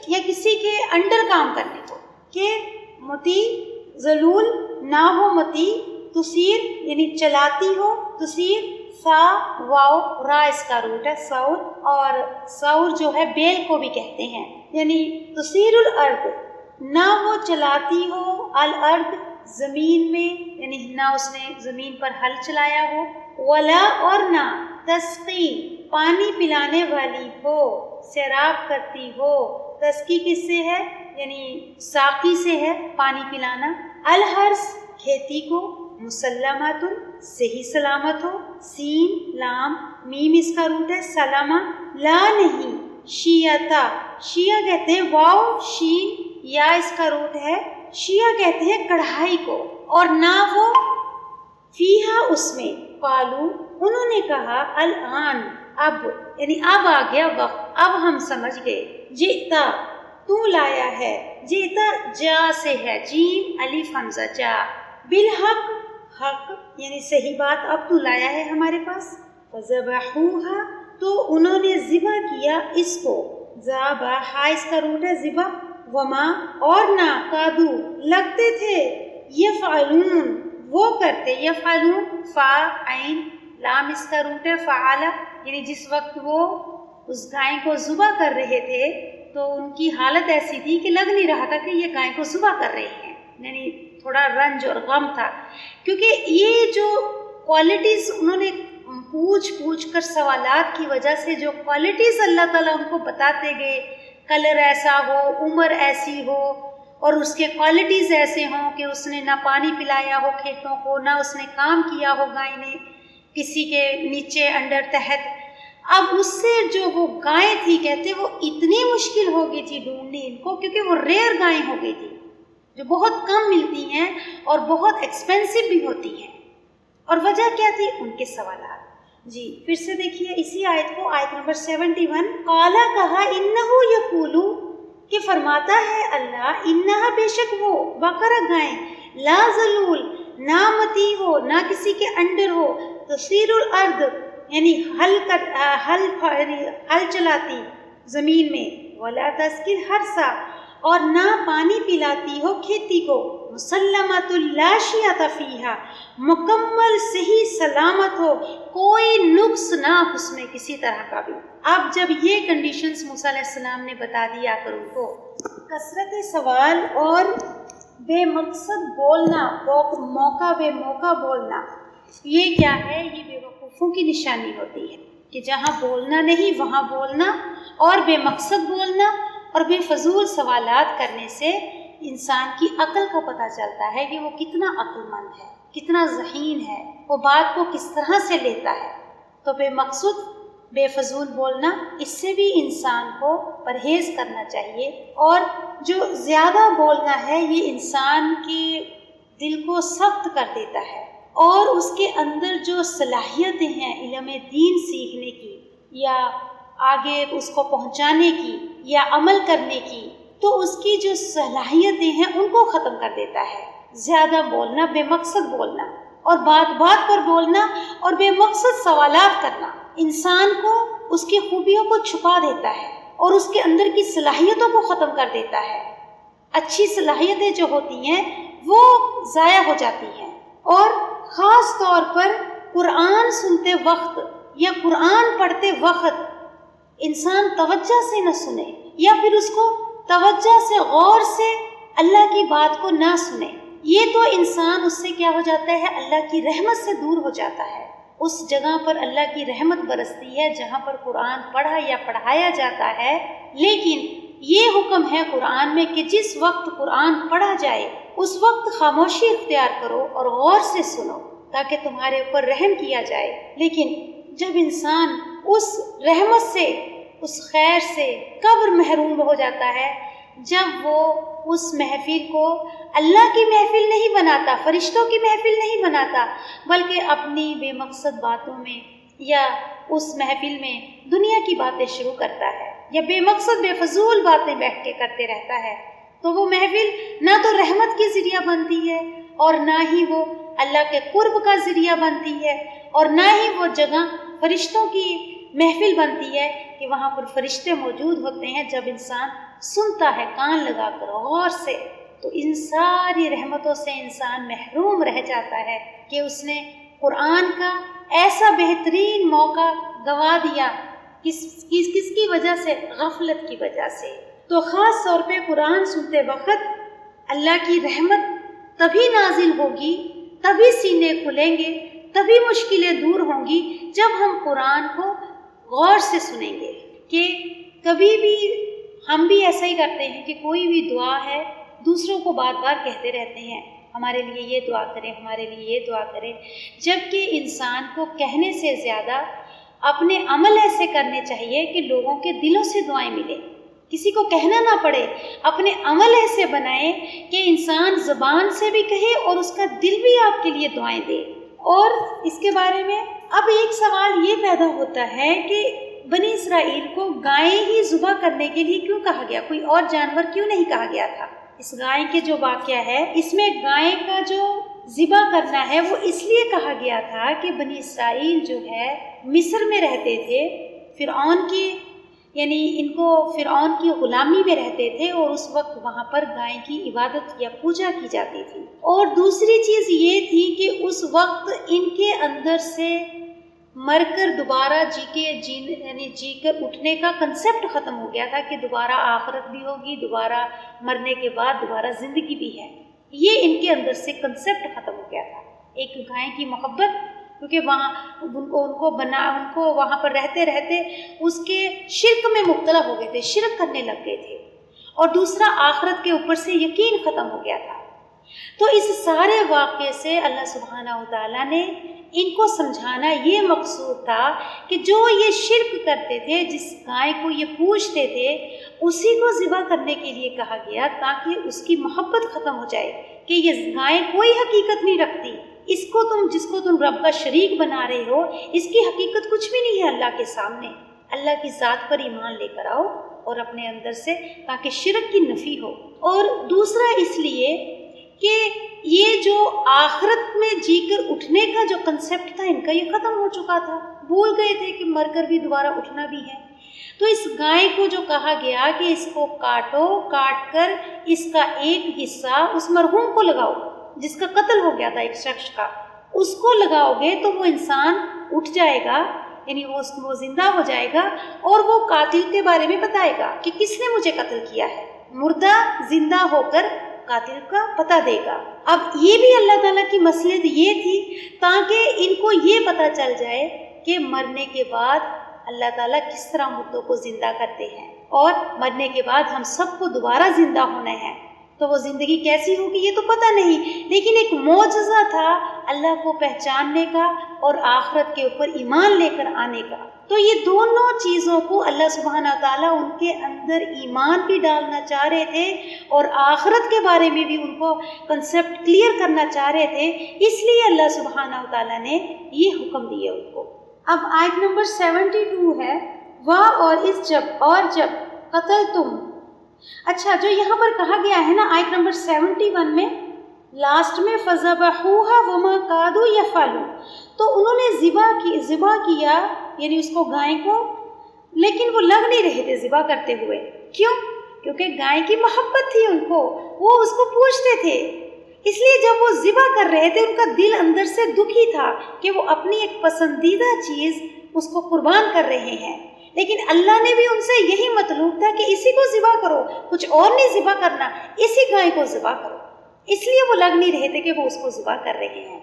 S1: یا کسی کے انڈر کام کرنے کو، کہ متی، ذلول نہ ہو، متی، تسیر، یعنی چلاتی ہو، تسیر، سا، واو، را اس کا روٹ ہے سور، اور سور جو ہے بیل کو بھی کہتے ہیں، یعنی تسیر الارض، نہ وہ چلاتی ہو، الارض، زمین میں، یعنی نہ اس نے زمین پر ہل چلایا ہو، ولا، اور نہ، تسقی، پانی پلانے والی ہو، سیراب کرتی ہو، تسقی کس سے ہے؟ یعنی ساقی سے ہے، پانی پلانا، الحرث، کھیتی کو، مسلمات، صحیح سلامت ہو، سین، لام، میم اس کا روٹ ہے سلامہ، لا، نہیں، شیعتا، شیعہ کہتے ہیں واو، شین، یا اس کا روٹ ہے، شیعہ کہتے ہیں کڑھائی کو، اور نہ وہ، فیہا، اس میں، قالو، انہوں نے کہا، الان، اب، یعنی اب آ گیا وقت، اب ہم سمجھ گئے، جئتا، تو لایا ہے، جئتا، جا سے ہے، جیم، الف، حمزہ، جا، بالحق، حق، یعنی صحیح بات، اب تو لایا ہے ہمارے پاس، فذبحوها، تو انہوں نے ذبح کیا اس کو، ذبح، اس کا روٹ ہے ذبح، وما، اور نہ، کادو، لگتے تھے، یفعلون، وہ کرتے، یفعلون، فا، عین، لام اس کا روٹ ہے فعال، یعنی جس وقت وہ اس گائے کو ذبح کر رہے تھے تو ان کی حالت ایسی تھی کہ لگ نہیں رہا تھا کہ یہ گائے کو ذبح کر رہے ہیں، یعنی تھوڑا رنج اور غم تھا، کیونکہ یہ جو کوالٹیز انہوں نے پوچھ کر سوالات کی وجہ سے جو کوالٹیز اللہ تعالیٰ ان کو بتاتے گئے، کلر ایسا ہو، عمر ایسی ہو، اور اس کے کوالٹیز ایسے ہوں کہ اس نے نہ پانی پلایا ہو کھیتوں کو، نہ اس نے کام کیا ہو گائے نے کسی کے نیچے انڈر تحت. اب اس سے جو وہ گائیں تھی کہتے وہ اتنی مشکل ہو گئی تھی ڈھونڈنی ان کو، کیونکہ وہ ریئر گائیں ہو گئی تھی جو بہت کم ملتی ہیں اور بہت ایکسپینسو بھی ہوتی ہیں. اور وجہ کیا تھی؟ ان کے سوالات. جی پھر سے دیکھیے اسی آیت کو، آیت نمبر 71. قالا کہا انہو یقولو کہ فرماتا ہے اللہ، انہا بے شک وہ، بقرہ گائیں، لا ذلول نہ متی ہو نہ کسی کے انڈر ہو، تثیر الارض یعنی ہل چلاتی زمین میں، ولا تسقی الحرث اور نہ پانی پلاتی ہو کھیتی کو، مسلمۃ لا شیۃ فیہا مکمل صحیح سلامت ہو، کوئی نقص نہ اس میں کسی طرح کا بھی. اب جب یہ کنڈیشنز موسیٰ علیہ السلام نے بتا دیا کر ان کو، کثرت سوال اور بے مقصد بولنا، موقع بے موقع بولنا، یہ کیا ہے؟ یہ بے وقوفوں کی نشانی ہوتی ہے کہ جہاں بولنا نہیں وہاں بولنا، اور بے مقصد بولنا اور بے فضول سوالات کرنے سے انسان کی عقل کا پتہ چلتا ہے کہ وہ کتنا عقل مند ہے، کتنا ذہین ہے، وہ بات کو کس طرح سے لیتا ہے. تو بے مقصد بے فضول بولنا، اس سے بھی انسان کو پرہیز کرنا چاہیے. اور جو زیادہ بولنا ہے یہ انسان کے دل کو سخت کر دیتا ہے، اور اس کے اندر جو صلاحیتیں ہیں علم دین سیکھنے کی یا آگے اس کو پہنچانے کی یا عمل کرنے کی، تو اس کی جو صلاحیتیں ہیں ان کو ختم کر دیتا ہے. زیادہ بولنا، بے مقصد بولنا اور بات بات پر بولنا اور بے مقصد سوالات کرنا انسان کو اس کی خوبیوں کو چھپا دیتا ہے اور اس کے اندر کی صلاحیتوں کو ختم کر دیتا ہے. اچھی صلاحیتیں جو ہوتی ہیں وہ ضائع ہو جاتی ہیں. اور خاص طور پر قرآن سنتے وقت یا قرآن پڑھتے وقت انسان توجہ سے نہ سنے، یا پھر اس کو توجہ سے غور سے اللہ کی بات کو نہ سنے، یہ تو انسان اس سے کیا ہو جاتا ہے؟ اللہ کی رحمت سے دور ہو جاتا ہے. اس جگہ پر اللہ کی رحمت برستی ہے جہاں پر قرآن پڑھا یا پڑھایا جاتا ہے. لیکن یہ حکم ہے قرآن میں کہ جس وقت قرآن پڑھا جائے اس وقت خاموشی اختیار کرو اور غور سے سنو تاکہ تمہارے اوپر رحم کیا جائے. لیکن جب انسان اس رحمت سے، اس خیر سے کب محروم ہو جاتا ہے؟ جب وہ اس محفل کو اللہ کی محفل نہیں بناتا، فرشتوں کی محفل نہیں بناتا، بلکہ اپنی بے مقصد باتوں میں یا اس محفل میں دنیا کی باتیں شروع کرتا ہے یا بے مقصد بے فضول باتیں بیٹھ کے کرتے رہتا ہے، تو وہ محفل نہ تو رحمت کی ذریعہ بنتی ہے اور نہ ہی وہ اللہ کے قرب کا ذریعہ بنتی ہے، اور نہ ہی وہ جگہ فرشتوں کی محفل بنتی ہے کہ وہاں پر فرشتے موجود ہوتے ہیں. جب انسان سنتا ہے کان لگا کر غور سے، تو ان ساری رحمتوں سے انسان محروم رہ جاتا ہے کہ اس نے قرآن کا ایسا بہترین موقع گوا دیا. کس کی وجہ سے؟ غفلت کی وجہ سے. تو خاص طور پہ قرآن سنتے وقت اللہ کی رحمت تبھی نازل ہوگی، تبھی سینے کھلیں گے، تبھی مشکلیں دور ہوں گی جب ہم قرآن کو غور سے سنیں گے. کہ کبھی بھی ہم بھی ایسا ہی کرتے ہیں کہ کوئی بھی دعا ہے دوسروں کو بار بار کہتے رہتے ہیں ہمارے لیے یہ دعا کریں، ہمارے لیے یہ دعا کریں، جبکہ انسان کو کہنے سے زیادہ اپنے عمل ایسے کرنے چاہیے کہ لوگوں کے دلوں سے دعائیں ملیں. کسی کو کہنا نہ پڑے، اپنے عمل ایسے بنائیں کہ انسان زبان سے بھی کہے اور اس کا دل بھی آپ کے لیے دعائیں دے. اور اس کے بارے میں اب ایک سوال یہ پیدا ہوتا ہے کہ بنی اسرائیل کو گائیں ہی ذبح کرنے کے لیے کیوں کہا گیا؟ کوئی اور جانور کیوں نہیں کہا گیا تھا؟ اس گائے کے جو واقعہ ہے اس میں گائے کا جو ذبح کرنا ہے وہ اس لیے کہا گیا تھا کہ بنی اسرائیل جو ہے مصر میں رہتے تھے، فرعون کی یعنی ان کو فرعون کی غلامی میں رہتے تھے، اور اس وقت وہاں پر گائے کی عبادت یا پوجا کی جاتی تھی. اور دوسری چیز یہ تھی کہ اس وقت ان کے اندر سے مر کر دوبارہ جی کر اٹھنے کا کنسیپٹ ختم ہو گیا تھا کہ دوبارہ آخرت بھی ہوگی، دوبارہ مرنے کے بعد دوبارہ زندگی بھی ہے. یہ ان کے اندر سے کنسیپٹ ختم ہو گیا تھا. ایک گائے کی محبت، کیونکہ وہاں ان کو وہاں پر رہتے رہتے اس کے شرک میں مبتلا ہو گئے تھے، شرک کرنے لگ گئے تھے. اور دوسرا آخرت کے اوپر سے یقین ختم ہو گیا تھا۔ تو اس سارے واقعے سے اللہ سبحانہ و تعالیٰ نے ان کو سمجھانا یہ مقصود تھا کہ جو یہ شرک کرتے تھے، جس گائے کو یہ پوجتے تھے، اسی کو ذبح کرنے کے لیے کہا گیا تاکہ اس کی محبت ختم ہو جائے کہ یہ گائے کوئی حقیقت نہیں رکھتی، اس کو جس کو تم رب کا شریک بنا رہے ہو، اس کی حقیقت کچھ بھی نہیں ہے اللہ کے سامنے۔ اللہ کی ذات پر ایمان لے کر آؤ اور اپنے اندر سے، تاکہ شرک کی نفی ہو۔ اور دوسرا اس لیے کہ یہ جو آخرت میں جی کر اٹھنے کا جو کنسیپٹ تھا ان کا، یہ ختم ہو چکا تھا، بھول گئے تھے کہ مر کر بھی دوبارہ اٹھنا بھی ہے۔ تو اس گائے کو جو کہا گیا کہ اس کو کاٹو، کاٹ کر اس کا ایک حصہ اس مرحوم کو لگاؤ جس کا قتل ہو گیا تھا ایک شخص کا، اس کو لگاؤ گے تو وہ انسان اٹھ جائے گا، یعنی وہ زندہ ہو جائے گا اور وہ قاتل کے بارے میں بتائے گا کہ کس نے مجھے قتل کیا ہے۔ مردہ زندہ ہو کر قاتل کا پتہ دے گا۔ اب یہ بھی اللہ تعالیٰ کی مصلحت یہ تھی تاکہ ان کو یہ پتہ چل جائے کہ مرنے کے بعد اللہ تعالیٰ کس طرح مردوں کو زندہ کرتے ہیں، اور مرنے کے بعد ہم سب کو دوبارہ زندہ ہونا ہے۔ تو وہ زندگی کیسی ہوگی یہ تو پتہ نہیں، لیکن ایک معجزہ تھا اللہ کو پہچاننے کا اور آخرت کے اوپر ایمان لے کر آنے کا۔ تو یہ دونوں چیزوں کو اللہ سبحانہ تعالیٰ ان کے اندر ایمان بھی ڈالنا چاہ رہے تھے اور آخرت کے بارے میں بھی ان کو کنسیپٹ کلیئر کرنا چاہ رہے تھے، اس لیے اللہ سبحانہ تعالیٰ نے یہ حکم دیا ان کو۔ اب آیت نمبر 72 ہے، اور جب قتل تم۔ اچھا، جو یہاں پر کہا گیا ہے نا آیت نمبر 71 میں لاسٹ میں فَذَبَحُوهَا وَمَا كَادُوا يَفْعَلُونَ، تو انہوں نے ذبح کیا یعنی اس کو گائے کو، لیکن وہ لگ نہیں رہے تھے ذبح کرتے ہوئے۔ کیوں؟ کیونکہ گائے کی محبت تھی ان کو، وہ اس کو پوجتے تھے، اس لیے جب وہ ذبح کر رہے تھے ان کا دل اندر سے دکھی تھا کہ وہ اپنی ایک پسندیدہ چیز اس کو قربان کر رہے ہیں، لیکن اللہ نے بھی ان سے یہی مطلوب تھا کہ اسی کو ذبح کرو، کچھ اور نہیں ذبح کرنا، اسی گائے کو ذبح کرو، اس لیے وہ لگ نہیں رہے تھے کہ وہ اس کو ذبح کر رہے ہیں۔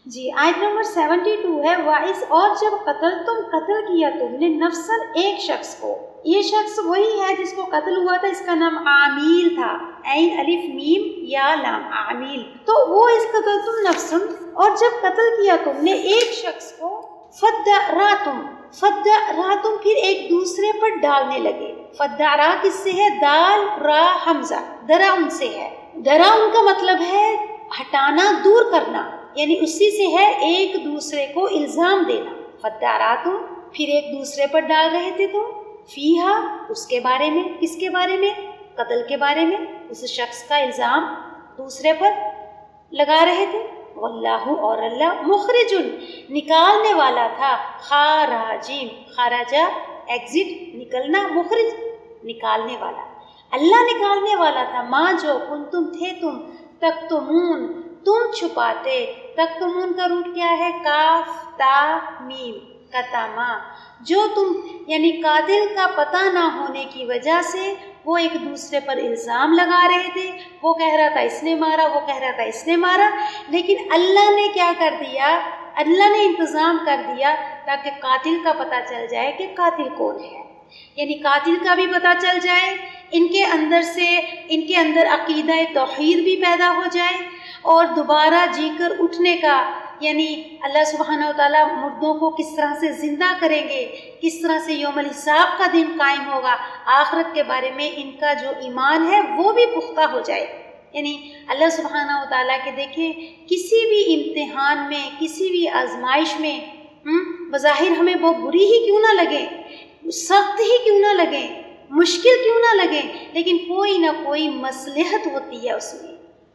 S1: جی، آیت نمبر 72 ہے، وَإِذْ، اور جب قتل کیا تم نے نفساً ایک شخص کو، یہ شخص وہی ہے جس کو قتل ہوا تھا، اس کا نام عامیل تھا، عین الف میم یا لام، عامیل۔ تو وہ اس قتل تم نفساً، اور جب قتل کیا تم نے ایک شخص کو، فَدَّرَأْتُمْ، پھر ایک دوسرے پر ڈالنے لگے۔ فَدَّرَا کس سے ہے؟ دال را حمزہ، درا ان سے ہے، درا ان کا مطلب ہے ہٹانا، دور کرنا، یعنی اسی سے ہے ایک دوسرے کو الزام دینا۔ فَدَّرَأْتُمْ، پھر ایک دوسرے پر ڈال رہے تھے تم، فیہا، اس کے بارے میں، کس کے بارے میں؟ قتل کے بارے میں، اس شخص کا الزام دوسرے پر لگا رہے تھے۔ واللہ، اور اللہ، مخرج، نکالنے والا تھا، خاراجین، خارجہ ایگزٹ، نکلنا، مخرج نکالنے والا، اللہ نکالنے والا تھا، ماں جو کنتم تھے تم، تکتمون، تم چھپاتے، تکتمون کا روٹ کیا ہے؟ کاف تا میم، کتما، جو تم یعنی قاتل کا پتہ نہ ہونے کی وجہ سے وہ ایک دوسرے پر الزام لگا رہے تھے، وہ کہہ رہا تھا اس نے مارا، وہ کہہ رہا تھا اس نے مارا، لیکن اللہ نے کیا کر دیا؟ اللہ نے انتظام کر دیا تاکہ قاتل کا پتہ چل جائے کہ قاتل کون ہے، یعنی قاتل کا بھی پتہ چل جائے، ان کے اندر عقیدہ توحید بھی پیدا ہو جائے، اور دوبارہ جی کر اٹھنے کا، یعنی اللہ سبحانہ و تعالیٰ مردوں کو کس طرح سے زندہ کریں گے، کس طرح سے یوم الحساب کا دن قائم ہوگا، آخرت کے بارے میں ان کا جو ایمان ہے وہ بھی پختہ ہو جائے۔ یعنی اللہ سبحانہ و تعالیٰ کے دیکھیں کسی بھی امتحان میں، کسی بھی آزمائش میں، بظاہر ہمیں بہت بری ہی کیوں نہ لگے، سخت ہی کیوں نہ لگے، مشکل کیوں نہ لگے، لیکن کوئی نہ کوئی مصلحت ہوتی ہے اس میں،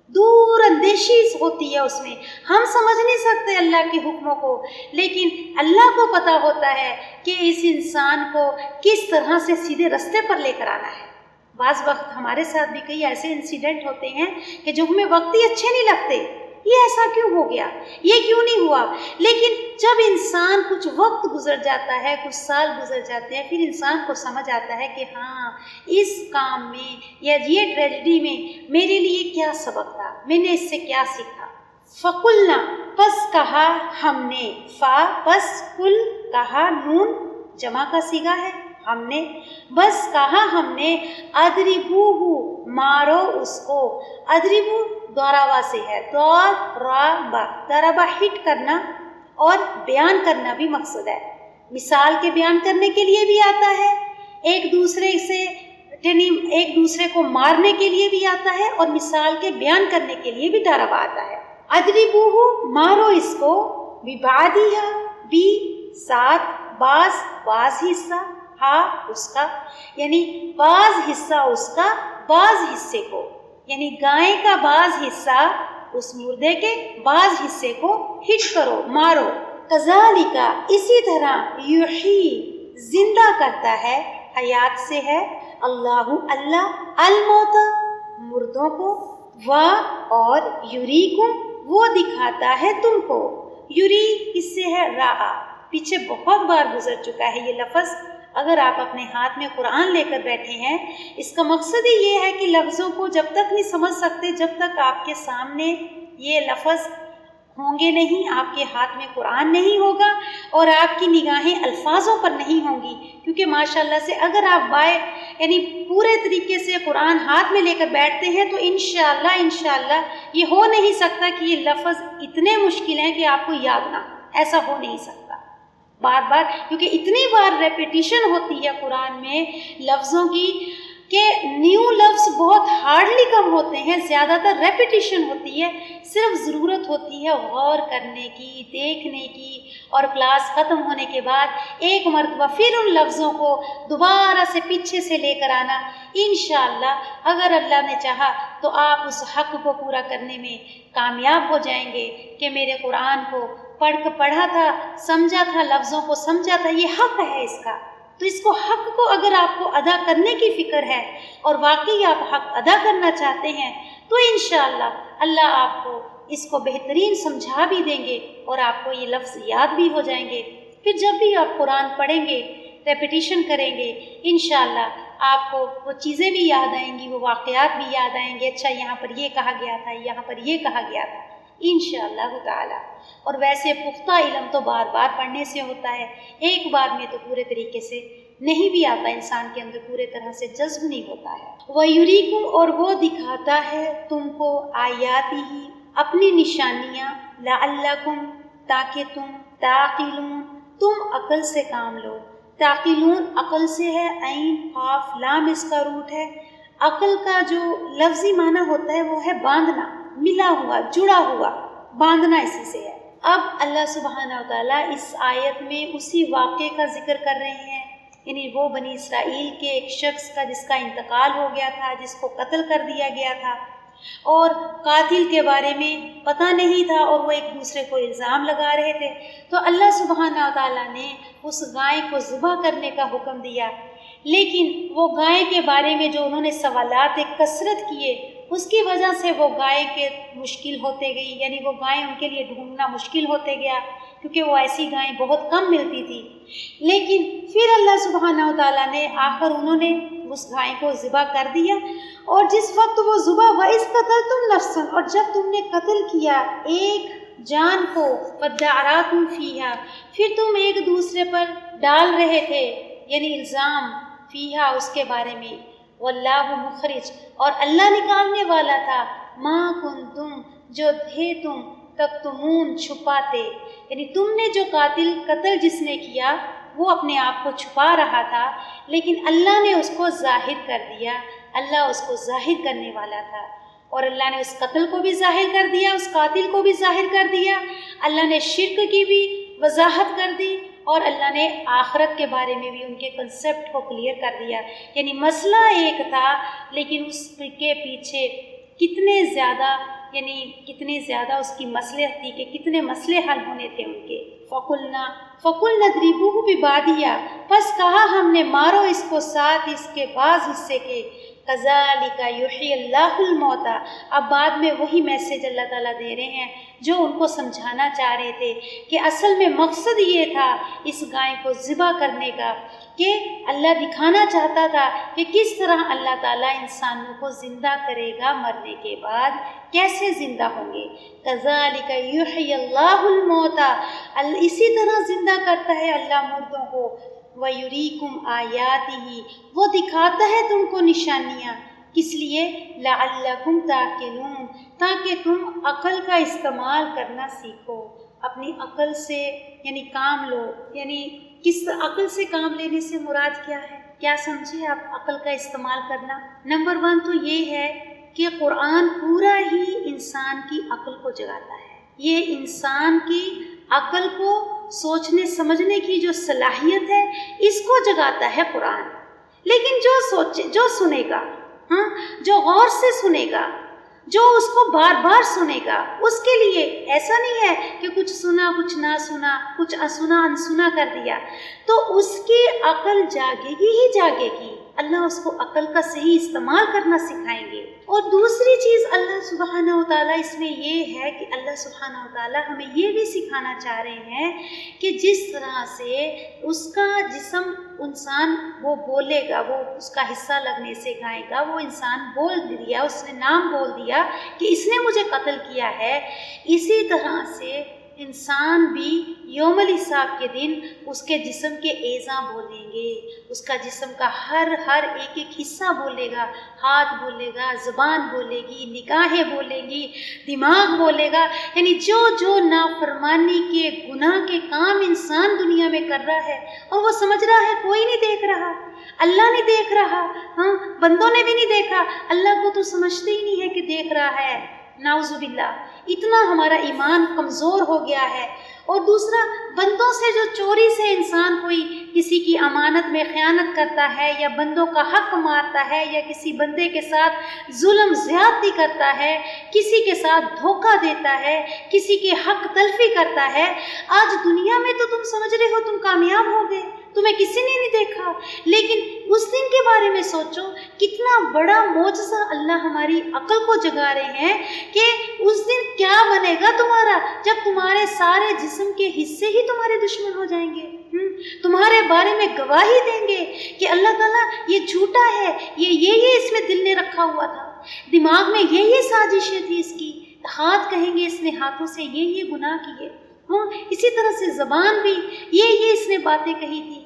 S1: دور اندیشی ہوتی ہے اس میں، ہم سمجھ نہیں سکتے اللہ کے حکموں کو، لیکن اللہ کو پتہ ہوتا ہے کہ اس انسان کو کس طرح سے سیدھے رستے پر لے کر آنا ہے۔ بعض وقت ہمارے ساتھ بھی کئی ایسے انسیڈنٹ ہوتے ہیں کہ جو ہمیں وقت ہی اچھے نہیں لگتے، یہ ایسا کیوں ہو گیا، یہ کیوں نہیں ہوا، لیکن جب انسان کچھ وقت گزر جاتا ہے، کچھ سال گزر جاتے ہیں، پھر انسان کو سمجھ آتا ہے کہ ہاں اس کام میں یا یہ ٹریجڈی میں میرے لیے کیا سبق تھا، میں نے اس سے کیا سیکھا۔ فَقُلْنَا، پس کہا ہم نے، فا پس کل کہا، نون جمع کا صیغہ ہے، ہم نے بس کہا ہم نے اضربوہ مارو اس کو. اضربو ضربہ سے ہے، ضربہ ہٹ کرنا اور بیان کرنا بھی مقصد ہے. مثال کے بیان کرنے کے لیے بھی آتا ہے، ایک دوسرے کو مارنے کے لیے بھی آتا ہے، اور مثال کے بیان کرنے کے لیے بھی ضربہ آتا ہے. اضربوہ مارو اس کو، ببعضہا بھی ساتھ، بعض حصہ، ہاں اس کا یعنی بعض حصہ اس کا، بعض حصے کو، یعنی گائے کا بعض حصہ اس مردے کے بعض حصے کو ہٹ کرو، مارو. کذالک اسی طرح، یحیی زندہ کرتا ہے، حیات سے ہے، اللہ الموتى مردوں کو، اور یریکم وہ دکھاتا ہے تم کو. یری اس سے ہے راآ، پیچھے بہت بار گزر چکا ہے یہ لفظ. اگر آپ اپنے ہاتھ میں قرآن لے کر بیٹھے ہیں، اس کا مقصد ہی یہ ہے کہ لفظوں کو جب تک نہیں سمجھ سکتے، جب تک آپ کے سامنے یہ لفظ ہوں گے نہیں، آپ کے ہاتھ میں قرآن نہیں ہوگا اور آپ کی نگاہیں الفاظوں پر نہیں ہوں گی. کیونکہ ماشاءاللہ سے اگر آپ یعنی پورے طریقے سے قرآن ہاتھ میں لے کر بیٹھتے ہیں تو انشاءاللہ یہ ہو نہیں سکتا کہ یہ لفظ اتنے مشکل ہیں کہ آپ کو یاد نہ، ایسا ہو نہیں سکتا. بار بار، کیونکہ اتنی بار ریپیٹیشن ہوتی ہے قرآن میں لفظوں کی کہ نیو لفظ بہت ہارڈلی کم ہوتے ہیں، زیادہ تر ریپیٹیشن ہوتی ہے. صرف ضرورت ہوتی ہے غور کرنے کی، دیکھنے کی، اور کلاس ختم ہونے کے بعد ایک مرتبہ پھر ان لفظوں کو دوبارہ سے پیچھے سے لے کر آنا. انشاءاللہ اگر اللہ نے چاہا تو آپ اس حق کو پورا کرنے میں کامیاب ہو جائیں گے کہ میرے قرآن کو پڑھا تھا، سمجھا تھا، لفظوں کو سمجھا تھا، یہ حق ہے اس کا. تو اس کو حق کو اگر آپ کو ادا کرنے کی فکر ہے اور واقعی آپ حق ادا کرنا چاہتے ہیں تو انشاءاللہ اللہ آپ کو اس کو بہترین سمجھا بھی دیں گے اور آپ کو یہ لفظ یاد بھی ہو جائیں گے. پھر جب بھی آپ قرآن پڑھیں گے، ریپیٹیشن کریں گے، انشاءاللہ آپ کو وہ چیزیں بھی یاد آئیں گی، وہ واقعات بھی یاد آئیں گے. اچھا یہاں پر یہ کہا گیا تھا، یہاں پر یہ کہا گیا تھا، انشاءاللہ تعالی. اور ویسے پختہ علم تو بار بار پڑھنے سے ہوتا ہے، ایک بار میں تو پورے طریقے سے نہیں بھی آتا، انسان کے اندر پورے طرح سے جذب نہیں ہوتا ہے. وَيُرِيكُمْ اور وہ دکھاتا ہے تم کو، آیاتہ اپنی نشانیاں، لَعَلَّكُمْ تاکہ تم، تعقلون تم عقل سے کام لو. تعقلون عقل سے ہے، عین قاف لام اس کا روٹ ہے. عقل کا جو لفظی معنی ہوتا ہے وہ ہے باندھنا، ملا ہوا، جڑا ہوا، باندھنا اسی سے ہے. اب اللہ سبحانہ و تعالیٰ اس آیت میں اسی واقعے کا ذکر کر رہے ہیں، یعنی وہ بنی اسرائیل کے ایک شخص کا جس کا انتقال ہو گیا تھا، جس کو قتل کر دیا گیا تھا، اور قاتل کے بارے میں پتہ نہیں تھا اور وہ ایک دوسرے کو الزام لگا رہے تھے. تو اللہ سبحانہ و تعالیٰ نے اس گائے کو ذبح کرنے کا حکم دیا، لیکن وہ گائے کے بارے میں جو انہوں نے سوالات ایک کثرت کیے، اس کی وجہ سے وہ گائے کے مشکل ہوتے گئی، یعنی وہ گائے ان کے لیے ڈھونڈنا مشکل ہوتے گیا، کیونکہ وہ ایسی گائیں بہت کم ملتی تھی. لیکن پھر اللہ سبحانہ و تعالیٰ نے آخر انہوں نے اس گائے کو ذبح کر دیا. اور جس وقت وہ ذبح، وَإِذْ قَتَلْتُمْ نَفْسًا اور جب تم نے قتل کیا ایک جان کو، فَادَّعْرَاكُمْ فِيهَا پھر تم ایک دوسرے پر ڈال رہے تھے، یعنی الزام، فیہا اس کے بارے میں، واللہ مخرج اور اللہ نکالنے والا تھا، ما کنتم جو تھے تم، تکتمون چھپاتے، یعنی تم نے جو قتل جس نے کیا وہ اپنے آپ کو چھپا رہا تھا، لیکن اللہ نے اس کو ظاہر کر دیا. اللہ اس کو ظاہر کرنے والا تھا، اور اللہ نے اس قتل کو بھی ظاہر کر دیا، اس قاتل کو بھی ظاہر کر دیا. اللہ نے شرک کی بھی وضاحت کر دی، اور اللہ نے آخرت کے بارے میں بھی ان کے کنسیپٹ کو کلیئر کر دیا. یعنی مسئلہ ایک تھا، لیکن اس کے پیچھے کتنے زیادہ اس کی مصلحت تھی کہ کتنے مسئلے حل ہونے تھے ان کے. فَقُلْنَا اضْرِبُوهُ بِبَعْضِهَا پس کہا ہم نے مارو اس کو ساتھ اس کے بعض حصے کے. کذالک یحیی اللہ الموتى اب بعد میں وہی میسج اللہ تعالیٰ دے رہے ہیں جو ان کو سمجھانا چاہ رہے تھے کہ اصل میں مقصد یہ تھا اس گائے کو ذبح کرنے کا کہ اللہ دکھانا چاہتا تھا کہ کس طرح اللہ تعالیٰ انسانوں کو زندہ کرے گا، مرنے کے بعد کیسے زندہ ہوں گے. کذالک یحیی اللہ الموتى اسی طرح زندہ کرتا ہے اللہ مردوں کو. وَيُرِيكُمْ آيَاتِهِ، وہ دکھاتا ہے تم کو نشانیاں، کس لیے؟ لَعَلَّكُمْ تَعْقِلُونَ، تاکہ تم عقل کا استعمال کرنا سیکھو، اپنی عقل سے یعنی کام لو۔ یعنی کس عقل سے کام لینے سے مراد کیا ہے؟ کیا سمجھے آپ عقل کا استعمال کرنا؟ نمبر 1 تو یہ ہے کہ قرآن پورا ہی انسان کی عقل کو جگاتا ہے۔ یہ انسان کی عقل کو سوچنے سمجھنے کی جو صلاحیت ہے اس کو جگاتا ہے قرآن۔ لیکن جو سنے گا، جو غور سے سنے گا، جو اس کو بار بار سنے گا، اس کے لیے ایسا نہیں ہے کہ کچھ سنا کچھ نہ سنا، کچھ سنا انسنا کر دیا، تو اس کی عقل جاگے گی ہی جاگے گی۔ اللہ اس کو عقل کا صحیح استعمال کرنا سکھائیں گے۔ اور دوسری چیز اللہ سبحانہ و تعالیٰ اس میں یہ ہے کہ اللہ سبحانہ و تعالیٰ ہمیں یہ بھی سکھانا چاہ رہے ہیں کہ جس طرح سے اس کا جسم انسان وہ بولے گا، وہ اس کا حصہ لگنے سے گائے گا، وہ انسان بول دیا، اس نے نام بول دیا کہ اس نے مجھے قتل کیا ہے، اسی طرح سے انسان بھی یوم الحساب کے دن اس کے جسم کے اعضاء بولیں گے، اس کا جسم کا ہر ایک حصہ بولے گا، ہاتھ بولے گا، زبان بولے گی، نگاہیں بولیں گی، دماغ بولے گا۔ یعنی جو نافرمانی کے گناہ کے کام انسان دنیا میں کر رہا ہے اور وہ سمجھ رہا ہے کوئی نہیں دیکھ رہا، اللہ نہیں دیکھ رہا، بندوں نے بھی نہیں دیکھا، اللہ کو تو سمجھتے ہی نہیں ہے کہ دیکھ رہا ہے۔ نعوذ باللہ، اتنا ہمارا ایمان کمزور ہو گیا ہے۔ اور دوسرا، بندوں سے جو چوری سے انسان کوئی کسی کی امانت میں خیانت کرتا ہے یا بندوں کا حق مارتا ہے یا کسی بندے کے ساتھ ظلم زیادتی کرتا ہے، کسی کے ساتھ دھوکہ دیتا ہے، کسی کے حق تلفی کرتا ہے، آج دنیا میں تو تم سمجھ رہے ہو تم کامیاب ہو گئے، تمہیں کسی نے نہیں دیکھا، لیکن اس دن کے بارے میں سوچو کتنا بڑا معجزہ اللہ ہماری عقل کو جگا رہے ہیں کہ اس دن کیا بنے گا تمہارا، جب تمہارے سارے جسم کے حصے ہی تمہارے دشمن ہو جائیں گے، تمہارے بارے میں گواہی دیں گے کہ اللہ تعالیٰ یہ جھوٹا ہے، یہ اس میں دل نے رکھا ہوا تھا، دماغ میں یہ سازشیں تھی اس کی، ہاتھ کہیں گے اس نے ہاتھوں سے یہ گناہ کیے، اسی طرح سے زبان بھی یہ اس نے باتیں کہی تھی،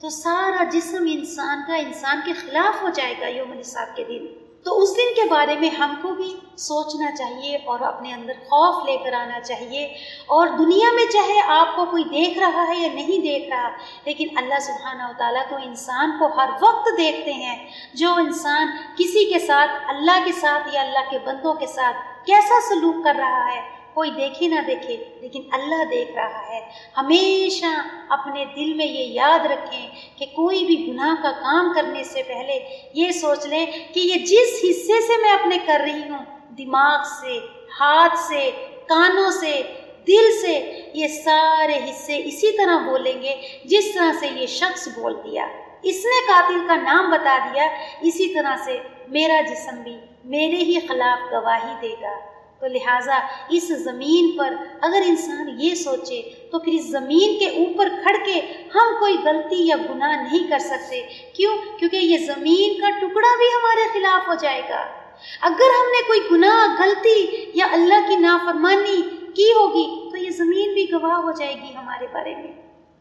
S1: تو سارا جسم انسان کے خلاف ہو جائے گا یوم الحساب کے دن۔ تو اس دن کے بارے میں ہم کو بھی سوچنا چاہیے اور اپنے اندر خوف لے کر آنا چاہیے۔ اور دنیا میں چاہے آپ کو کوئی دیکھ رہا ہے یا نہیں دیکھ رہا، لیکن اللہ سبحانہ و تعالیٰ تو انسان کو ہر وقت دیکھتے ہیں۔ جو انسان کسی کے ساتھ، اللہ کے ساتھ یا اللہ کے بندوں کے ساتھ کیسا سلوک کر رہا ہے، کوئی دیکھے نہ دیکھے لیکن اللہ دیکھ رہا ہے۔ ہمیشہ اپنے دل میں یہ یاد رکھیں کہ کوئی بھی گناہ کا کام کرنے سے پہلے یہ سوچ لیں کہ یہ جس حصے سے میں اپنے کر رہی ہوں، دماغ سے، ہاتھ سے، کانوں سے، دل سے، یہ سارے حصے اسی طرح بولیں گے جس طرح سے یہ شخص بول دیا، اس نے قاتل کا نام بتا دیا، اسی طرح سے میرا جسم بھی میرے ہی خلاف گواہی دے گا۔ تو لہٰذا اس زمین پر اگر انسان یہ سوچے تو پھر اس زمین کے اوپر کھڑ کے ہم کوئی غلطی یا گناہ نہیں کر سکتے۔ کیوں؟ کیونکہ یہ زمین کا ٹکڑا بھی ہمارے خلاف ہو جائے گا۔ اگر ہم نے کوئی گناہ، غلطی یا اللہ کی نافرمانی کی ہوگی تو یہ زمین بھی گواہ ہو جائے گی ہمارے بارے میں۔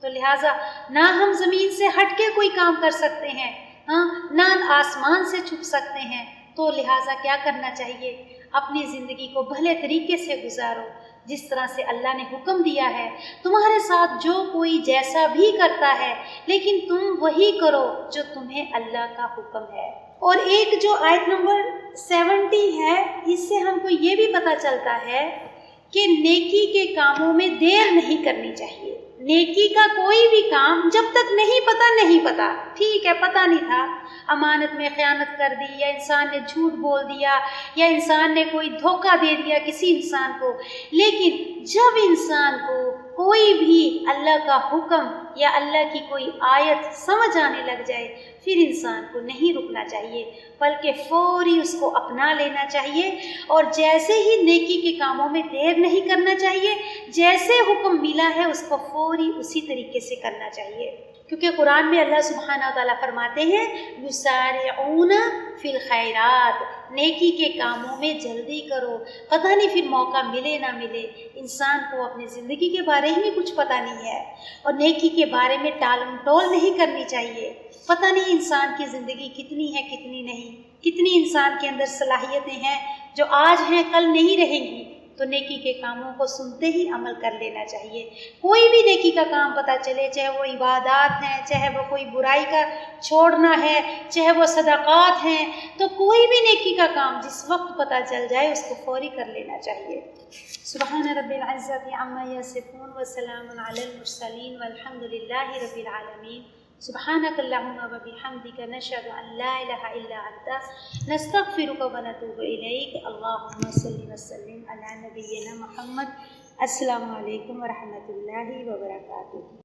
S1: تو لہٰذا نہ ہم زمین سے ہٹ کے کوئی کام کر سکتے ہیں، نہ آسمان سے چھپ سکتے ہیں۔ تو لہٰذا کیا کرنا چاہیے؟ اپنی زندگی کو بھلے طریقے سے گزارو جس طرح سے اللہ نے حکم دیا ہے۔ تمہارے ساتھ جو کوئی جیسا بھی کرتا ہے لیکن تم وہی کرو جو تمہیں اللہ کا حکم ہے۔ اور ایک جو آیت نمبر 70 ہے، اس سے ہم کو یہ بھی پتہ چلتا ہے کہ نیکی کے کاموں میں دیر نہیں کرنی چاہیے۔ نیکی کا کوئی بھی کام جب تک نہیں پتا، ٹھیک ہے پتہ نہیں تھا، امانت میں خیانت کر دی یا انسان نے جھوٹ بول دیا یا انسان نے کوئی دھوکہ دے دیا کسی انسان کو، لیکن جب انسان کو کوئی بھی اللہ کا حکم یا اللہ کی کوئی آیت سمجھ آنے لگ جائے، پھر انسان کو نہیں رکنا چاہیے بلکہ فوری اس کو اپنا لینا چاہیے۔ اور جیسے ہی نیکی کے کاموں میں دیر نہیں کرنا چاہیے، جیسے حکم ملا ہے اس کو فوری اسی طریقے سے کرنا چاہیے۔ کیونکہ قرآن میں اللہ سبحانہ و تعالیٰ فرماتے ہیں یسارعون فی الخیرات، نیکی کے کاموں میں جلدی کرو، پتہ نہیں پھر موقع ملے نہ ملے۔ انسان کو اپنی زندگی کے بارے میں کچھ پتہ نہیں ہے، اور نیکی کے بارے میں ٹال مٹول نہیں کرنی چاہیے۔ پتہ نہیں انسان کی زندگی کتنی ہے کتنی نہیں، کتنی انسان کے اندر صلاحیتیں ہیں جو آج ہیں کل نہیں رہیں گی۔ تو نیکی کے کاموں کو سنتے ہی عمل کر لینا چاہیے۔ کوئی بھی نیکی کا کام پتہ چلے، چاہے وہ عبادات ہیں، چاہے وہ کوئی برائی کا چھوڑنا ہے، چاہے وہ صدقات ہیں، تو کوئی بھی نیکی کا کام جس وقت پتہ چل جائے اس کو فوری کر لینا چاہیے۔ سبحان رب العزت عما یصفون وسلام علی المرسلین والحمد للہ رب العالمین۔ سبحانک اللہم وبحمدک نشہد ان لا الہ الا انت نستغفرک ونتوب الیک۔ اللہم صلی وسلم علی نبینا محمد۔ السلام علیکم ورحمۃ اللہ وبرکاتہ۔